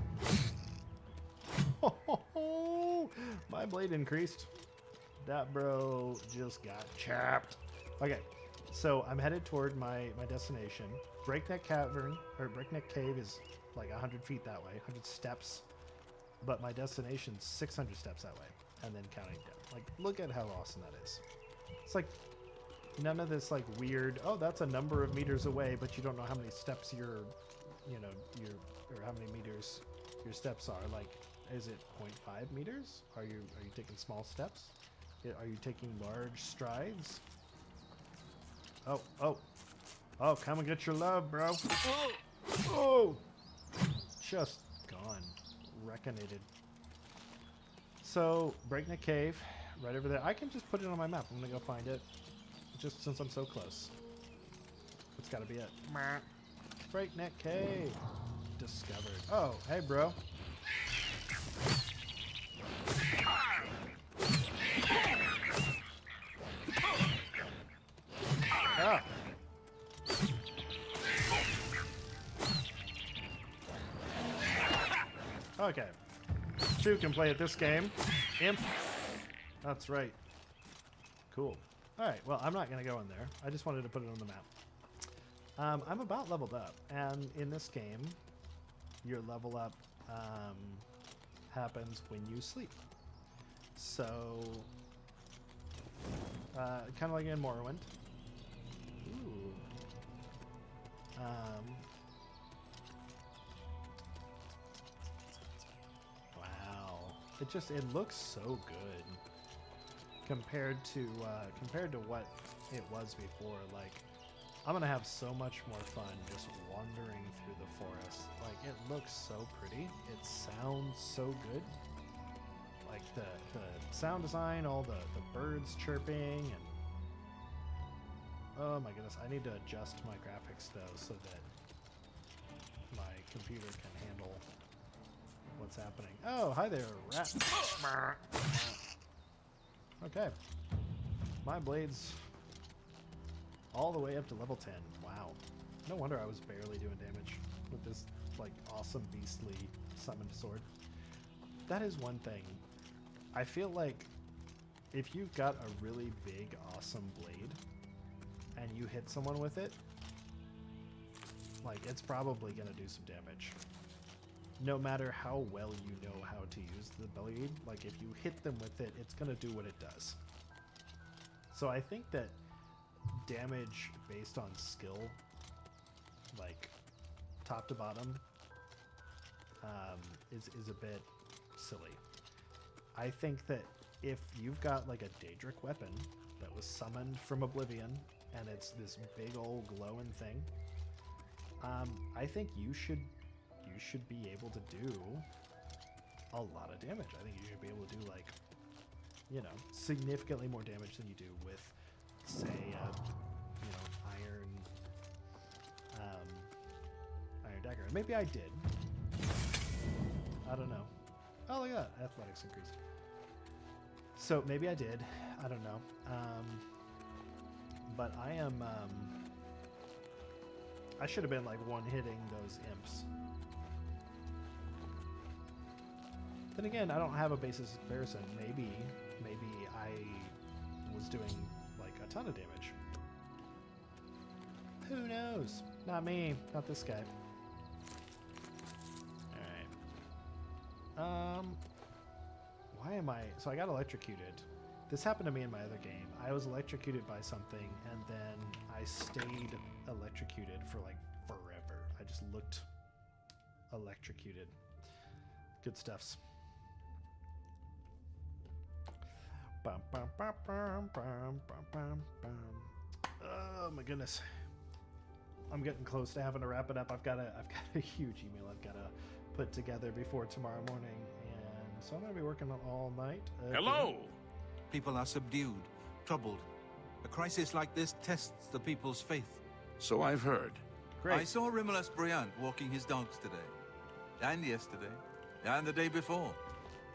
My blade increased. That bro just got chapped. Okay, so I'm headed toward my destination. Breakneck Cavern, or Breakneck Cave is like 100 feet that way, 100 steps. But my destination's 600 steps that way, and then counting down. Like, look at how awesome that is. It's like none of this like weird, oh, that's a number of meters away, but you don't know how many steps or how many meters your steps are. Like, is it 0.5 meters? Are you taking small steps? Are you taking large strides? Oh, come and get your love, bro. Oh, just Reckonated. So, Breakneck Cave, right over there. I can just put it on my map. I'm gonna go find it, just since I'm so close. It's gotta be it. Breakneck Cave. Discovered. Oh, hey, bro. Ah. Okay. Two can play at this game. Imp. That's right. Cool. Alright, well, I'm not going to go in there. I just wanted to put it on the map. I'm about leveled up, and in this game, your level up happens when you sleep. So, kind of like in Morrowind. Ooh. Wow. It looks so good compared to what it was before. Like, I'm gonna have so much more fun just wandering through the forest. Like, it looks so pretty. It sounds so good. Like the sound design, all the birds chirping, and oh my goodness, I need to adjust my graphics though so that my computer can handle what's happening. Oh, hi there, rat. Okay. My blade's all the way up to level 10. Wow. No wonder I was barely doing damage with this, like, awesome beastly summoned sword. That is one thing. I feel like if you've got a really big, awesome blade and you hit someone with it, like, it's probably going to do some damage. No matter how well you know how to use the blade, like, if you hit them with it, it's going to do what it does. So I think that damage based on skill, like, top to bottom, is a bit silly. I think that if you've got, like, a Daedric weapon that was summoned from Oblivion, and it's this big old glowing thing, I think you should be able to do a lot of damage. I think you should be able to do, like, you know, significantly more damage than you do with, say, you know, iron dagger. And maybe I did. I don't know. Oh, look at that. Athletics increased. So maybe I did. I don't know. But I am... I should have been, like, one-hitting those imps. Then again, I don't have a basis of comparison. Maybe I was doing, like, a ton of damage. Who knows? Not me. Not this guy. Alright. Why am I... So I got electrocuted. This happened to me in my other game. I was electrocuted by something, and then I stayed electrocuted for, like, forever. I just looked electrocuted. Good stuffs. Bum, bum, bum, bum, bum, bum, bum. Oh my goodness. I'm getting close to having to wrap it up. I've got a huge email I've got to put together before tomorrow morning, and so I'm going to be working on all night. Hello! People are subdued, troubled. A crisis like this tests the people's faith. So I've heard. Great. I saw Rimulus Bryant walking his dogs today. And yesterday. And the day before.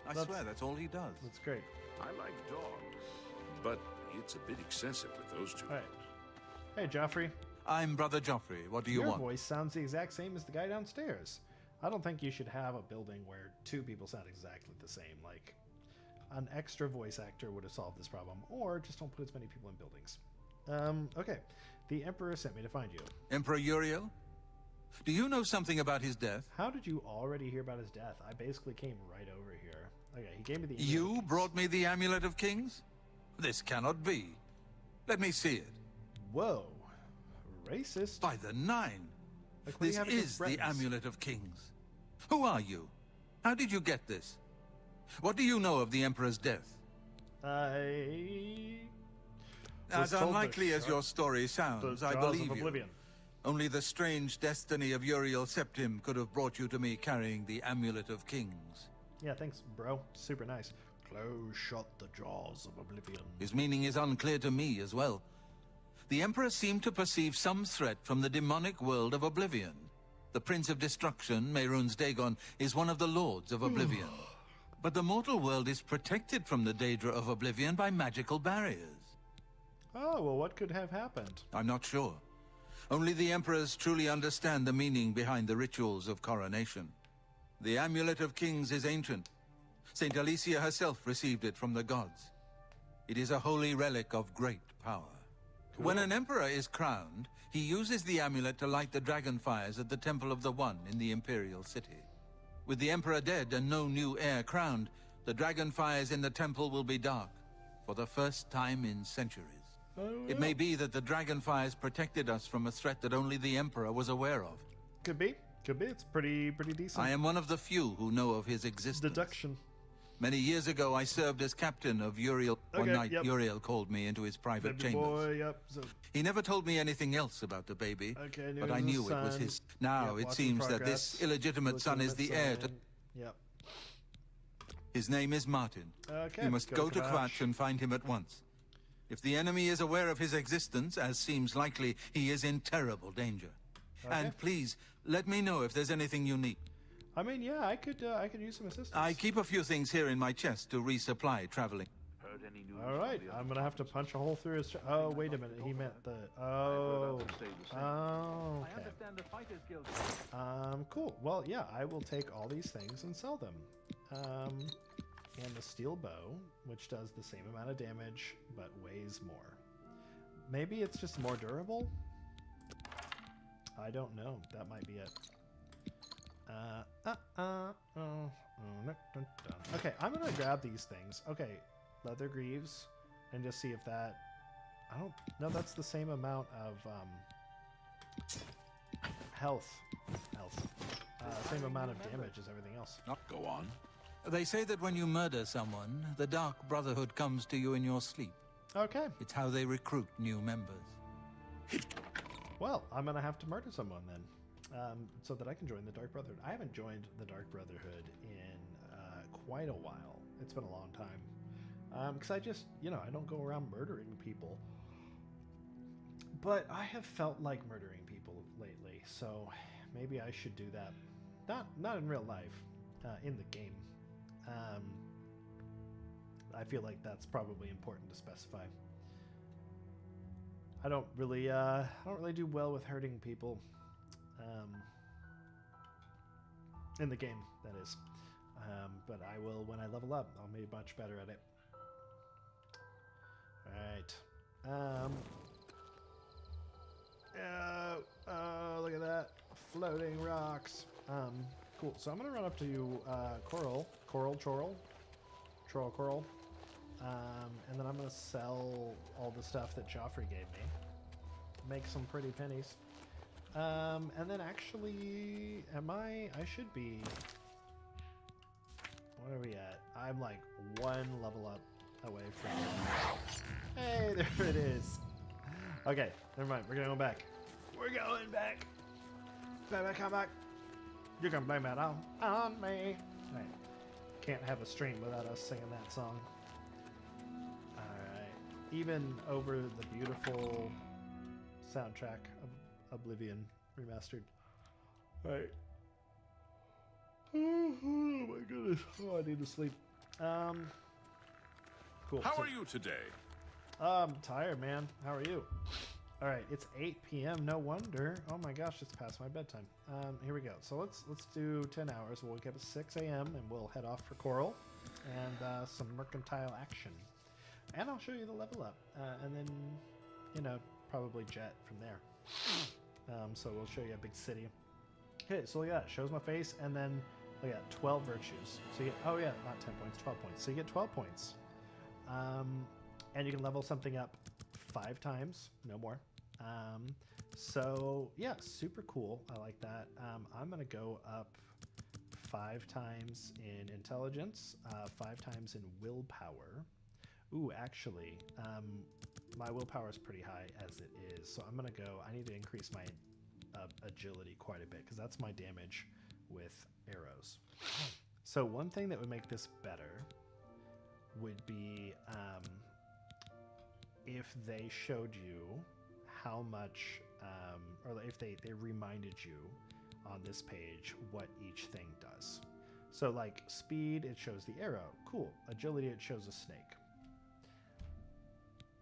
I swear, that's all he does. That's great. I like dogs, but it's a bit excessive with those two. All right. Hey, Joffrey. I'm Brother Joffrey. What do you Your want? voice sounds the exact same as the guy downstairs. I don't think you should have a building where two people sound exactly the same. Like, an extra voice actor would have solved this problem, or just don't put as many people in buildings. Okay. The Emperor sent me to find you. Emperor Uriel? Do you know something about his death? How did you already hear about his death? I basically came right over here. Okay, he gave me the... You brought me the Amulet of Kings? This cannot be. Let me see it. Whoa. Racist. By the Nine. Like, what do you This have is against the Bretons? Amulet of Kings. Who are you? How did you get this? What do you know of the Emperor's death? I... As unlikely as your story sounds, I believe you. Only the strange destiny of Uriel Septim could have brought you to me carrying the Amulet of Kings. Yeah, thanks, bro. Super nice. Close shut the jaws of Oblivion. His meaning is unclear to me as well. The Emperor seemed to perceive some threat from the demonic world of Oblivion. The Prince of Destruction, Mehrunes Dagon, is one of the Lords of Oblivion. But the mortal world is protected from the Daedra of Oblivion by magical barriers. Oh, well, what could have happened? I'm not sure. Only the Emperors truly understand the meaning behind the rituals of coronation. The Amulet of Kings is ancient. Saint Alicia herself received it from the gods. It is a holy relic of great power. Cool. When an emperor is crowned, he uses the amulet to light the dragon fires at the Temple of the One in the Imperial City. With the emperor dead and no new heir crowned, the dragon fires in the temple will be dark, for the first time in centuries. Oh, yeah. It may be that the dragon fires protected us from a threat that only the emperor was aware of. Could be. Could be. It's pretty decent. I am one of the few who know of his existence. Deduction. Many years ago, I served as captain of Uriel. Okay, one night, Uriel called me into his private chambers. Boy, yep. So, he never told me anything else about the baby, okay, but I knew it was his. Now it seems that this illegitimate son is the heir to... Yep. His name is Martin. Okay, you must go to Kvatch and find him at once. If the enemy is aware of his existence, as seems likely, he is in terrible danger. Okay. And please, let me know if there's anything you need. I mean, yeah, I could use some assistance. I keep a few things here in my chest to resupply traveling. All right, I'm gonna have to punch a hole through his chest. Oh, wait a minute, he meant the... Oh. Oh, okay. Cool. Well, yeah, I will take all these things and sell them. And the steel bow, which does the same amount of damage, but weighs more. Maybe it's just more durable? I don't know. That might be it. Okay, I'm gonna grab these things. Okay, leather greaves, and just see if that... I don't... No, that's the same amount of, health. Same amount of damage as everything else. Go on. They say that when you murder someone, the Dark Brotherhood comes to you in your sleep. Okay. It's how they recruit new members. Well, I'm gonna have to murder someone then. So that I can join the Dark Brotherhood. I haven't joined the Dark Brotherhood in quite a while. It's been a long time. Because I just, I don't go around murdering people. But I have felt like murdering people lately, so maybe I should do that. Not in real life, in the game. I feel like that's probably important to specify. I don't really do well with hurting people. In the game, that is. But I will when I level up. I'll be much better at it. Alright. Look at that. Floating rocks. Cool. So I'm going to run up to Coral. And then I'm going to sell all the stuff that Joffrey gave me. Make some pretty pennies. And then actually, I should be, what are we at? I'm like one level up away from, hey, there it is. Okay, never mind, we're going back. We're going back. Come back. You can blame it on me. Right. Can't have a stream without us singing that song. Alright, even over the beautiful soundtrack of Oblivion Remastered. Alright. Oh my goodness. Oh, I need to sleep. Cool. How are you today? I'm tired, man. How are you? Alright, it's 8 p.m. No wonder. Oh my gosh, it's past my bedtime. Here we go. So let's do 10 hours. We'll wake up at 6 a.m. and we'll head off for Coral and some mercantile action. And I'll show you the level up. And then, probably jet from there. So we'll show you a big city. Okay, so yeah, it shows my face, and then look at 12 virtues. So you get, oh yeah, not 10 points, 12 points. So you get 12 points. And you can level something up 5 times, no more. So yeah, super cool. I like that. I'm gonna go up 5 times in intelligence, 5 times in willpower. Ooh, actually, my willpower is pretty high as it is, so I'm gonna go. I need to increase my agility quite a bit, because that's my damage with arrows. So one thing that would make this better would be if they showed you how much, or if they reminded you on this page what each thing does. So like speed, it shows the arrow. Cool. Agility, it shows a snake.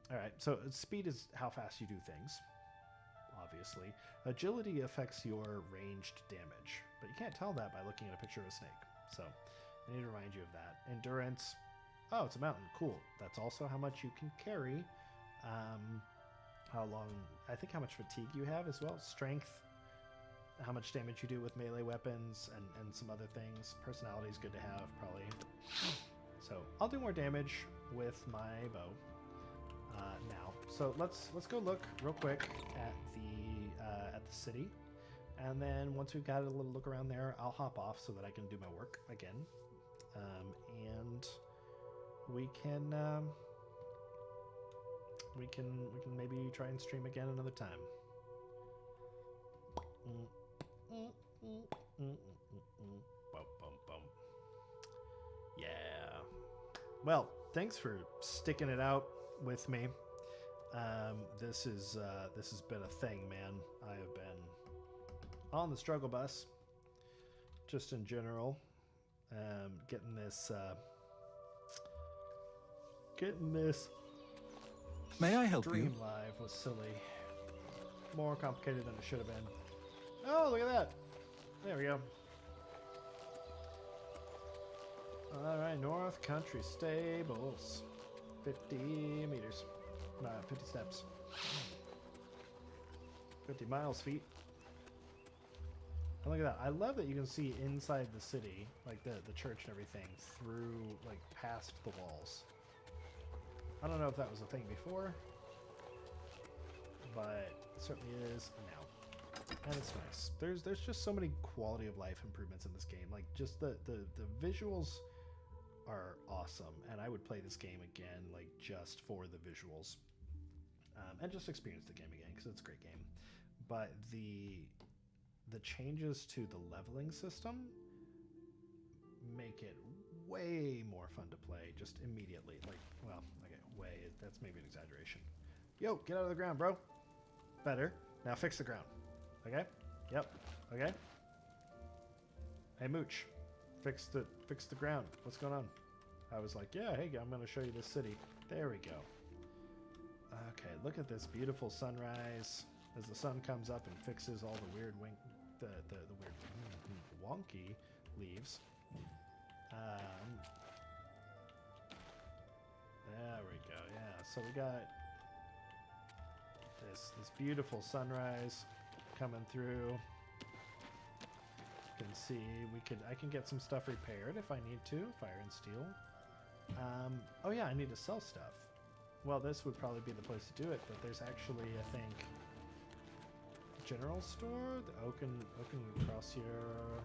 All right, so speed is how fast you do things, obviously. Agility affects your ranged damage, but you can't tell that by looking at a picture of a snake. So I need to remind you of that. Endurance, oh, it's a mountain. Cool. That's also how much you can carry. How long, I think how much fatigue you have as well. Strength, how much damage you do with melee weapons, and some other things. Personality is good to have, probably. So I'll do more damage with my bow now. So let's go look real quick at the city, and then once we've got a little look around there, I'll hop off so that I can do my work again, and we can maybe try and stream again another time. Yeah. Well, thanks for sticking it out with me. This has been a thing, man. I have been on the struggle bus, just in general. Getting this. May I help Dream you? Live was silly. More complicated than it should have been. Oh, look at that. There we go. Alright, North Country Stables. 50 meters. No, 50 steps. 50 miles, feet. And look at that. I love that you can see inside the city, like the church and everything, through, like, past the walls. I don't know if that was a thing before, but it certainly is now. And it's nice. There's just so many quality of life improvements in this game. Like, just the visuals are awesome, and I would play this game again, like, just for the visuals, and just experience the game again, because it's a great game. But the changes to the leveling system make it way more fun to play just immediately. Like, well, okay, way, that's maybe an exaggeration. Yo, get out of the ground, bro. Better. Now fix the ground. Okay? Yep. Okay? Hey, Mooch. Fix the ground. What's going on? I was like, yeah, hey, I'm going to show you this city. There we go. Okay, look at this beautiful sunrise as the sun comes up and fixes all the weird the weird wonky leaves. There we go. Yeah, so we got this beautiful sunrise coming through. You can see I can get some stuff repaired if I need to. Fire and steel. Oh yeah, I need to sell stuff. Well, this would probably be the place to do it, but there's actually, I think, general store, the Oaken Crossier,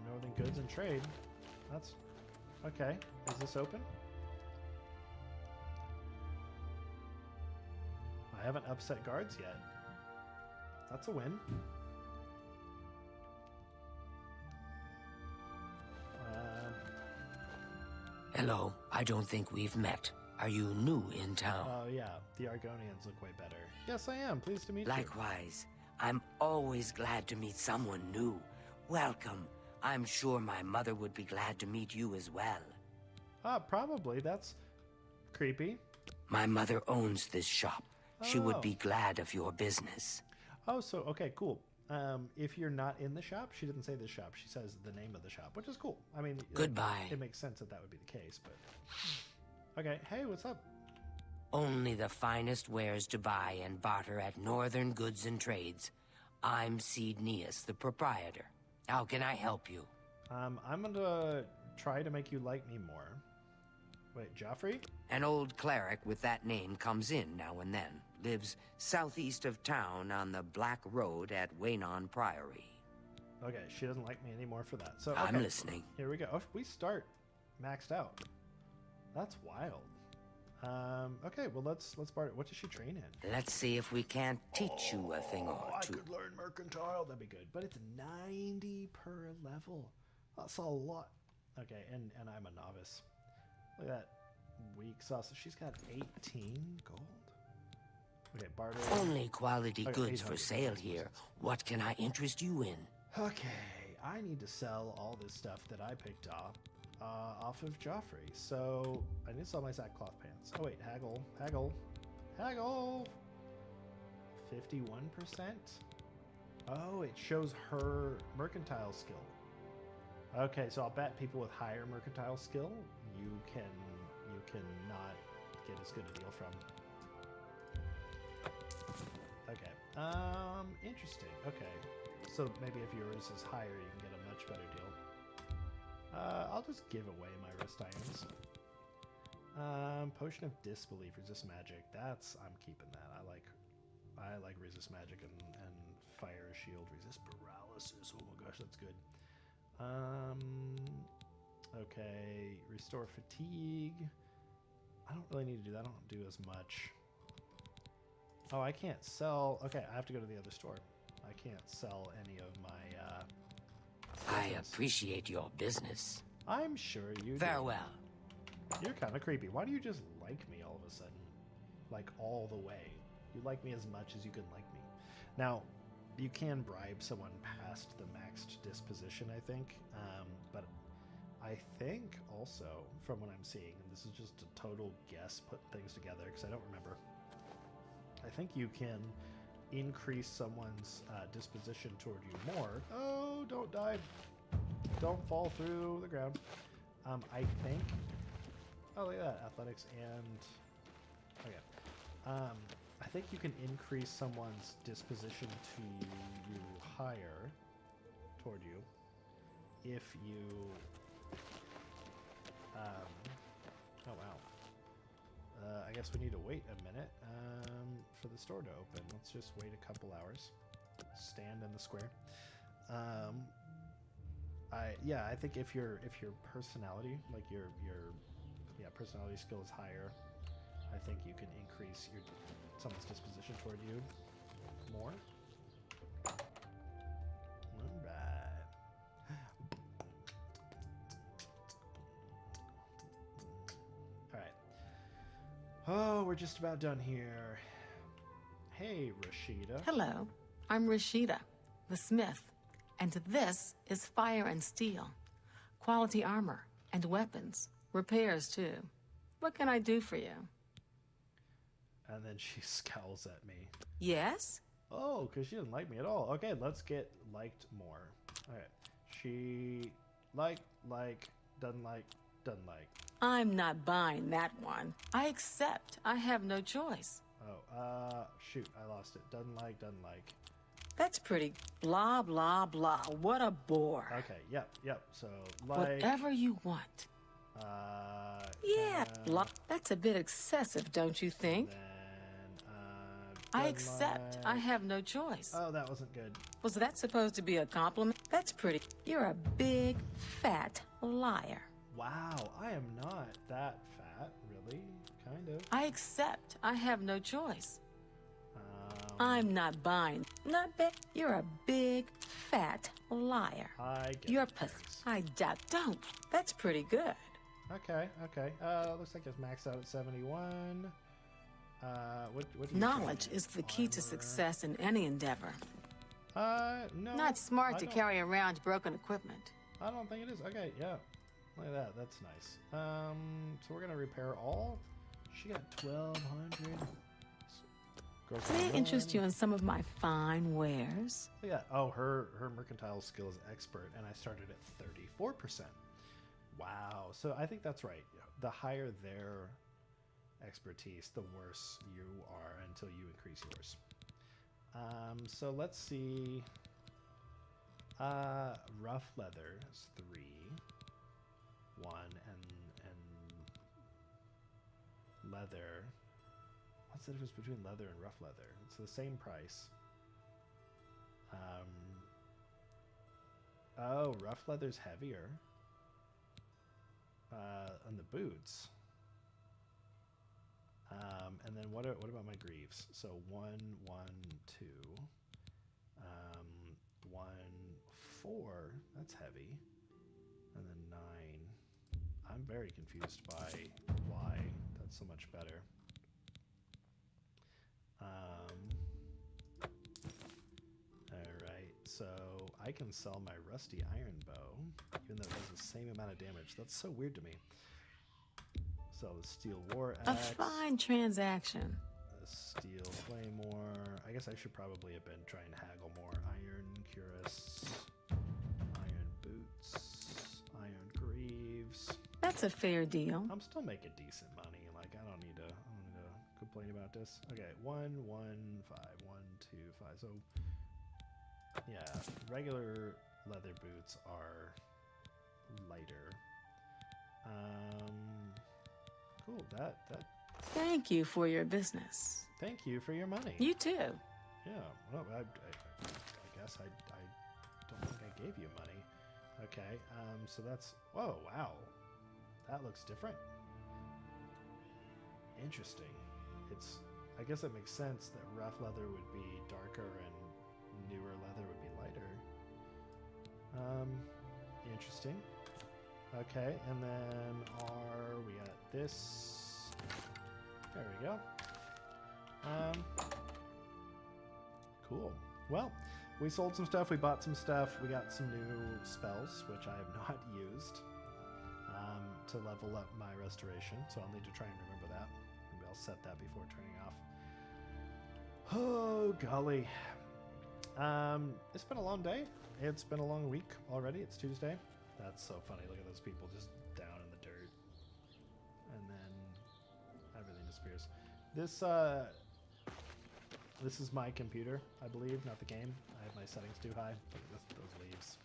Northern Goods and Trade. That's okay. Is this open? I haven't upset guards yet. That's a win. Hello, I don't think we've met. Are you new in town? Oh yeah, the Argonians look way better. Yes, I am. Pleased to meet you. Likewise. I'm always glad to meet someone new. Welcome. I'm sure my mother would be glad to meet you as well. Probably. That's creepy. My mother owns this shop. She would Oh. be glad of your business. Oh, so, okay, cool. If you're not in the shop, she didn't say the shop. She says the name of the shop, which is cool. I mean, Goodbye. It makes sense that would be the case, but... Okay, hey, what's up? Only the finest wares to buy and barter at Northern Goods and Trades. I'm Cydnius, the proprietor. How can I help you? I'm gonna try to make you like me more. Wait, Joffrey? An old cleric with that name comes in now and then. Lives southeast of town on the Black Road at Waynon Priory. Okay, she doesn't like me anymore for that. So okay. I'm listening. Here we go. Oh, we start maxed out. That's wild. Okay, well let's barter. What does she train in? Let's see if we can't teach you a thing or I two. could learn mercantile. That'd be good. But it's 90 per level. That's a lot. Okay, and I'm a novice. Look at that weak sauce. She's got 18 gold. Okay, barter. Only quality Okay, goods for 800. sale here. What can I interest you in? Okay, I need to sell all this stuff that I picked up off of Joffrey. So I need to sell my sackcloth pants. Oh wait, haggle. 51%. Oh, it shows her mercantile skill. Okay, so I'll bet people with higher mercantile skill you can not get as good a deal from. Okay. Interesting. Okay. So maybe if yours is higher, you can get a much better deal. I'll just give away my wrist irons. Potion of disbelief, resist magic. I'm keeping that. I like resist magic and fire shield, resist paralysis. Oh my gosh, that's good. Okay, restore fatigue. I don't really need to do that. I don't do as much. Oh, I can't sell. Okay, I have to go to the other store. I can't sell any of my I appreciate your business. I'm sure you do. Farewell. You're kind of creepy. Why do you just like me all of a sudden? Like all the way. You like me as much as you can like me. Now, you can bribe someone past the maxed disposition, I think. But I think also, from what I'm seeing, and this is just a total guess, put things together, because I don't remember. I think you can increase someone's disposition toward you more. Oh, don't die. Don't fall through the ground. I think... Oh, look at that. Athletics and... Okay. I think you can increase someone's disposition to you higher toward you if you... oh, wow. I guess we need to wait a minute for the store to open. Let's just wait a couple hours. Stand in the square. I think if your personality, like your personality skill is higher, I think you can increase someone's disposition toward you more. All right. Oh, we're just about done here. Hey, Rashida. Hello, I'm Rashida, the smith, and this is fire and steel, quality armor and weapons, repairs too. What can I do for you? And then she scowls at me. Yes? Oh, because she didn't like me at all. Okay, let's get liked more. All right. She doesn't like. I'm not buying that one. I accept. I have no choice. Oh, shoot, I lost it. Doesn't like. That's pretty blah, blah, blah. What a bore. Okay, yep. So, like... Whatever you want. Yeah, blah. That's a bit excessive, don't you think? Then, I accept. I have no choice. Oh, that wasn't good. Was that supposed to be a compliment? That's pretty. You're a big, fat liar. Wow, I am not that fat, really. Kind of. I accept. I have no choice. I'm not buying. Not big. You're a big, fat liar. I get You're it, pathetic. thanks. I doubt. Don't. That's pretty good. Okay. Looks like it's maxed out at 71. What do you Knowledge think? is the key to Armor. success in any endeavor. No. Not smart I to don't- carry around broken equipment. I don't think it is. Okay, yeah. Look at that. That's nice. So we're gonna repair all. She got 1,200. May I interest you in some of my fine wares? Look at that. Oh, her mercantile skill is expert, and I started at 34%. Wow. So I think that's right. The higher their expertise, the worse you are until you increase yours. So let's see. Rough leather is 3. 1 and leather. What's the difference between leather and rough leather? It's the same price. Oh, rough leather's heavier. On the boots. And then what about my greaves? So 1, 1, 2, 1, 4. That's heavy. And then 9. I'm very confused by why that's so much better. Alright, so I can sell my rusty iron bow, even though it does the same amount of damage. That's so weird to me. Sell the steel war axe. A fine transaction. The steel claymore. I guess I should probably have been trying to haggle more. Iron cuirass. Iron boots. Iron greaves. That's a fair deal. I'm still making decent money. Like, I don't need to complain about this. Okay, 1, 1, 5. 1, 2, 5. So, yeah, regular leather boots are lighter. Cool. That. Thank you for your business. Thank you for your money. You too. Yeah. Well, I guess I don't think I gave you money. Okay. So that's. Whoa. Wow. That looks different. Interesting. It's. I guess it makes sense that rough leather would be darker and newer leather would be lighter. Interesting. Okay, and then we got this. There we go. Cool. Well, we sold some stuff, we bought some stuff, we got some new spells, which I have not used to level up my restoration, so I'll need to try and remember that. Maybe I'll set that before turning off. Oh, golly. It's been a long day. It's been a long week already. It's Tuesday. That's so funny. Look at those people just down in the dirt. And then everything disappears. This is my computer, I believe, not the game. I have my settings too high. Look at those leaves.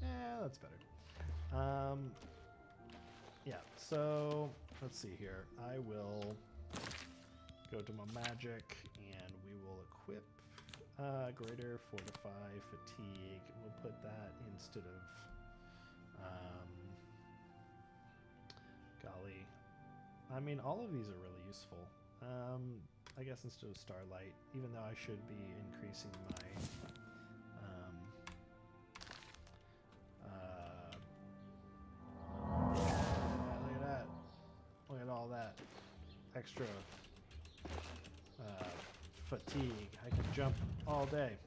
Yeah, that's better. Yeah, so let's see here. I will go to my magic and we will equip greater fortify fatigue. We'll put that instead of golly. I mean, all of these are really useful. I guess instead of starlight, even though I should be increasing my look at that. Look at all that extra fatigue. I can jump all day.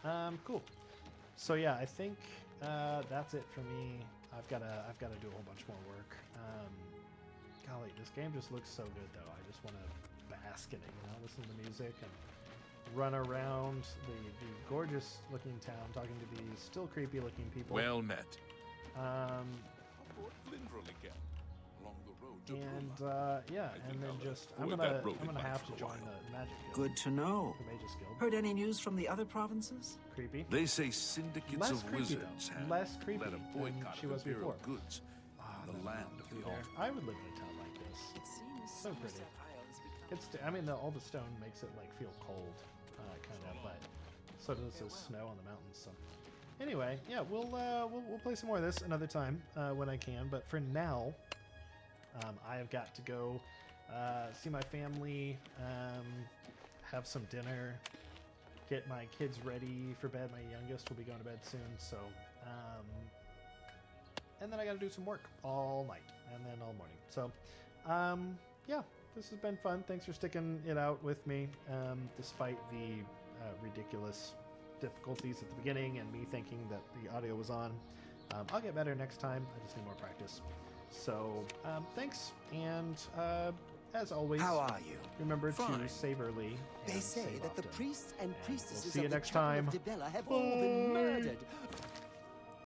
Alright, cool. So yeah, I think that's it for me. I've gotta do a whole bunch more work. Golly, this game just looks so good though. I just want to bask in it, listen to the music and run around the gorgeous looking town talking to these still creepy looking people. Well met. Yeah, and then just I'm gonna have to join the magic guild. Good to know. The Magus Guild. Heard any news from the other provinces? Creepy. They say syndicates Less of creepy, wizards though. have Less creepy led a than boycott she of was imperial before. goods in the land of the altar. I would live in a town like this. It seems So pretty. It's I mean all the stone makes it like feel cold, kind of, but so does the snow on the mountains. So anyway, yeah, we'll play some more of this another time when I can. But for now, I have got to go see my family, have some dinner, get my kids ready for bed. My youngest will be going to bed soon, so and then I got to do some work all night and then all morning. So yeah. This has been fun. Thanks for sticking it out with me, despite the ridiculous difficulties at the beginning and me thinking that the audio was on. I'll get better next time. I just need more practice. So, thanks, and as always, how are you? Remember Fine. to save early. They And say save that the often. priests and And priestesses we'll see you of the next Chapel time. of Dibella have all been Bye. murdered.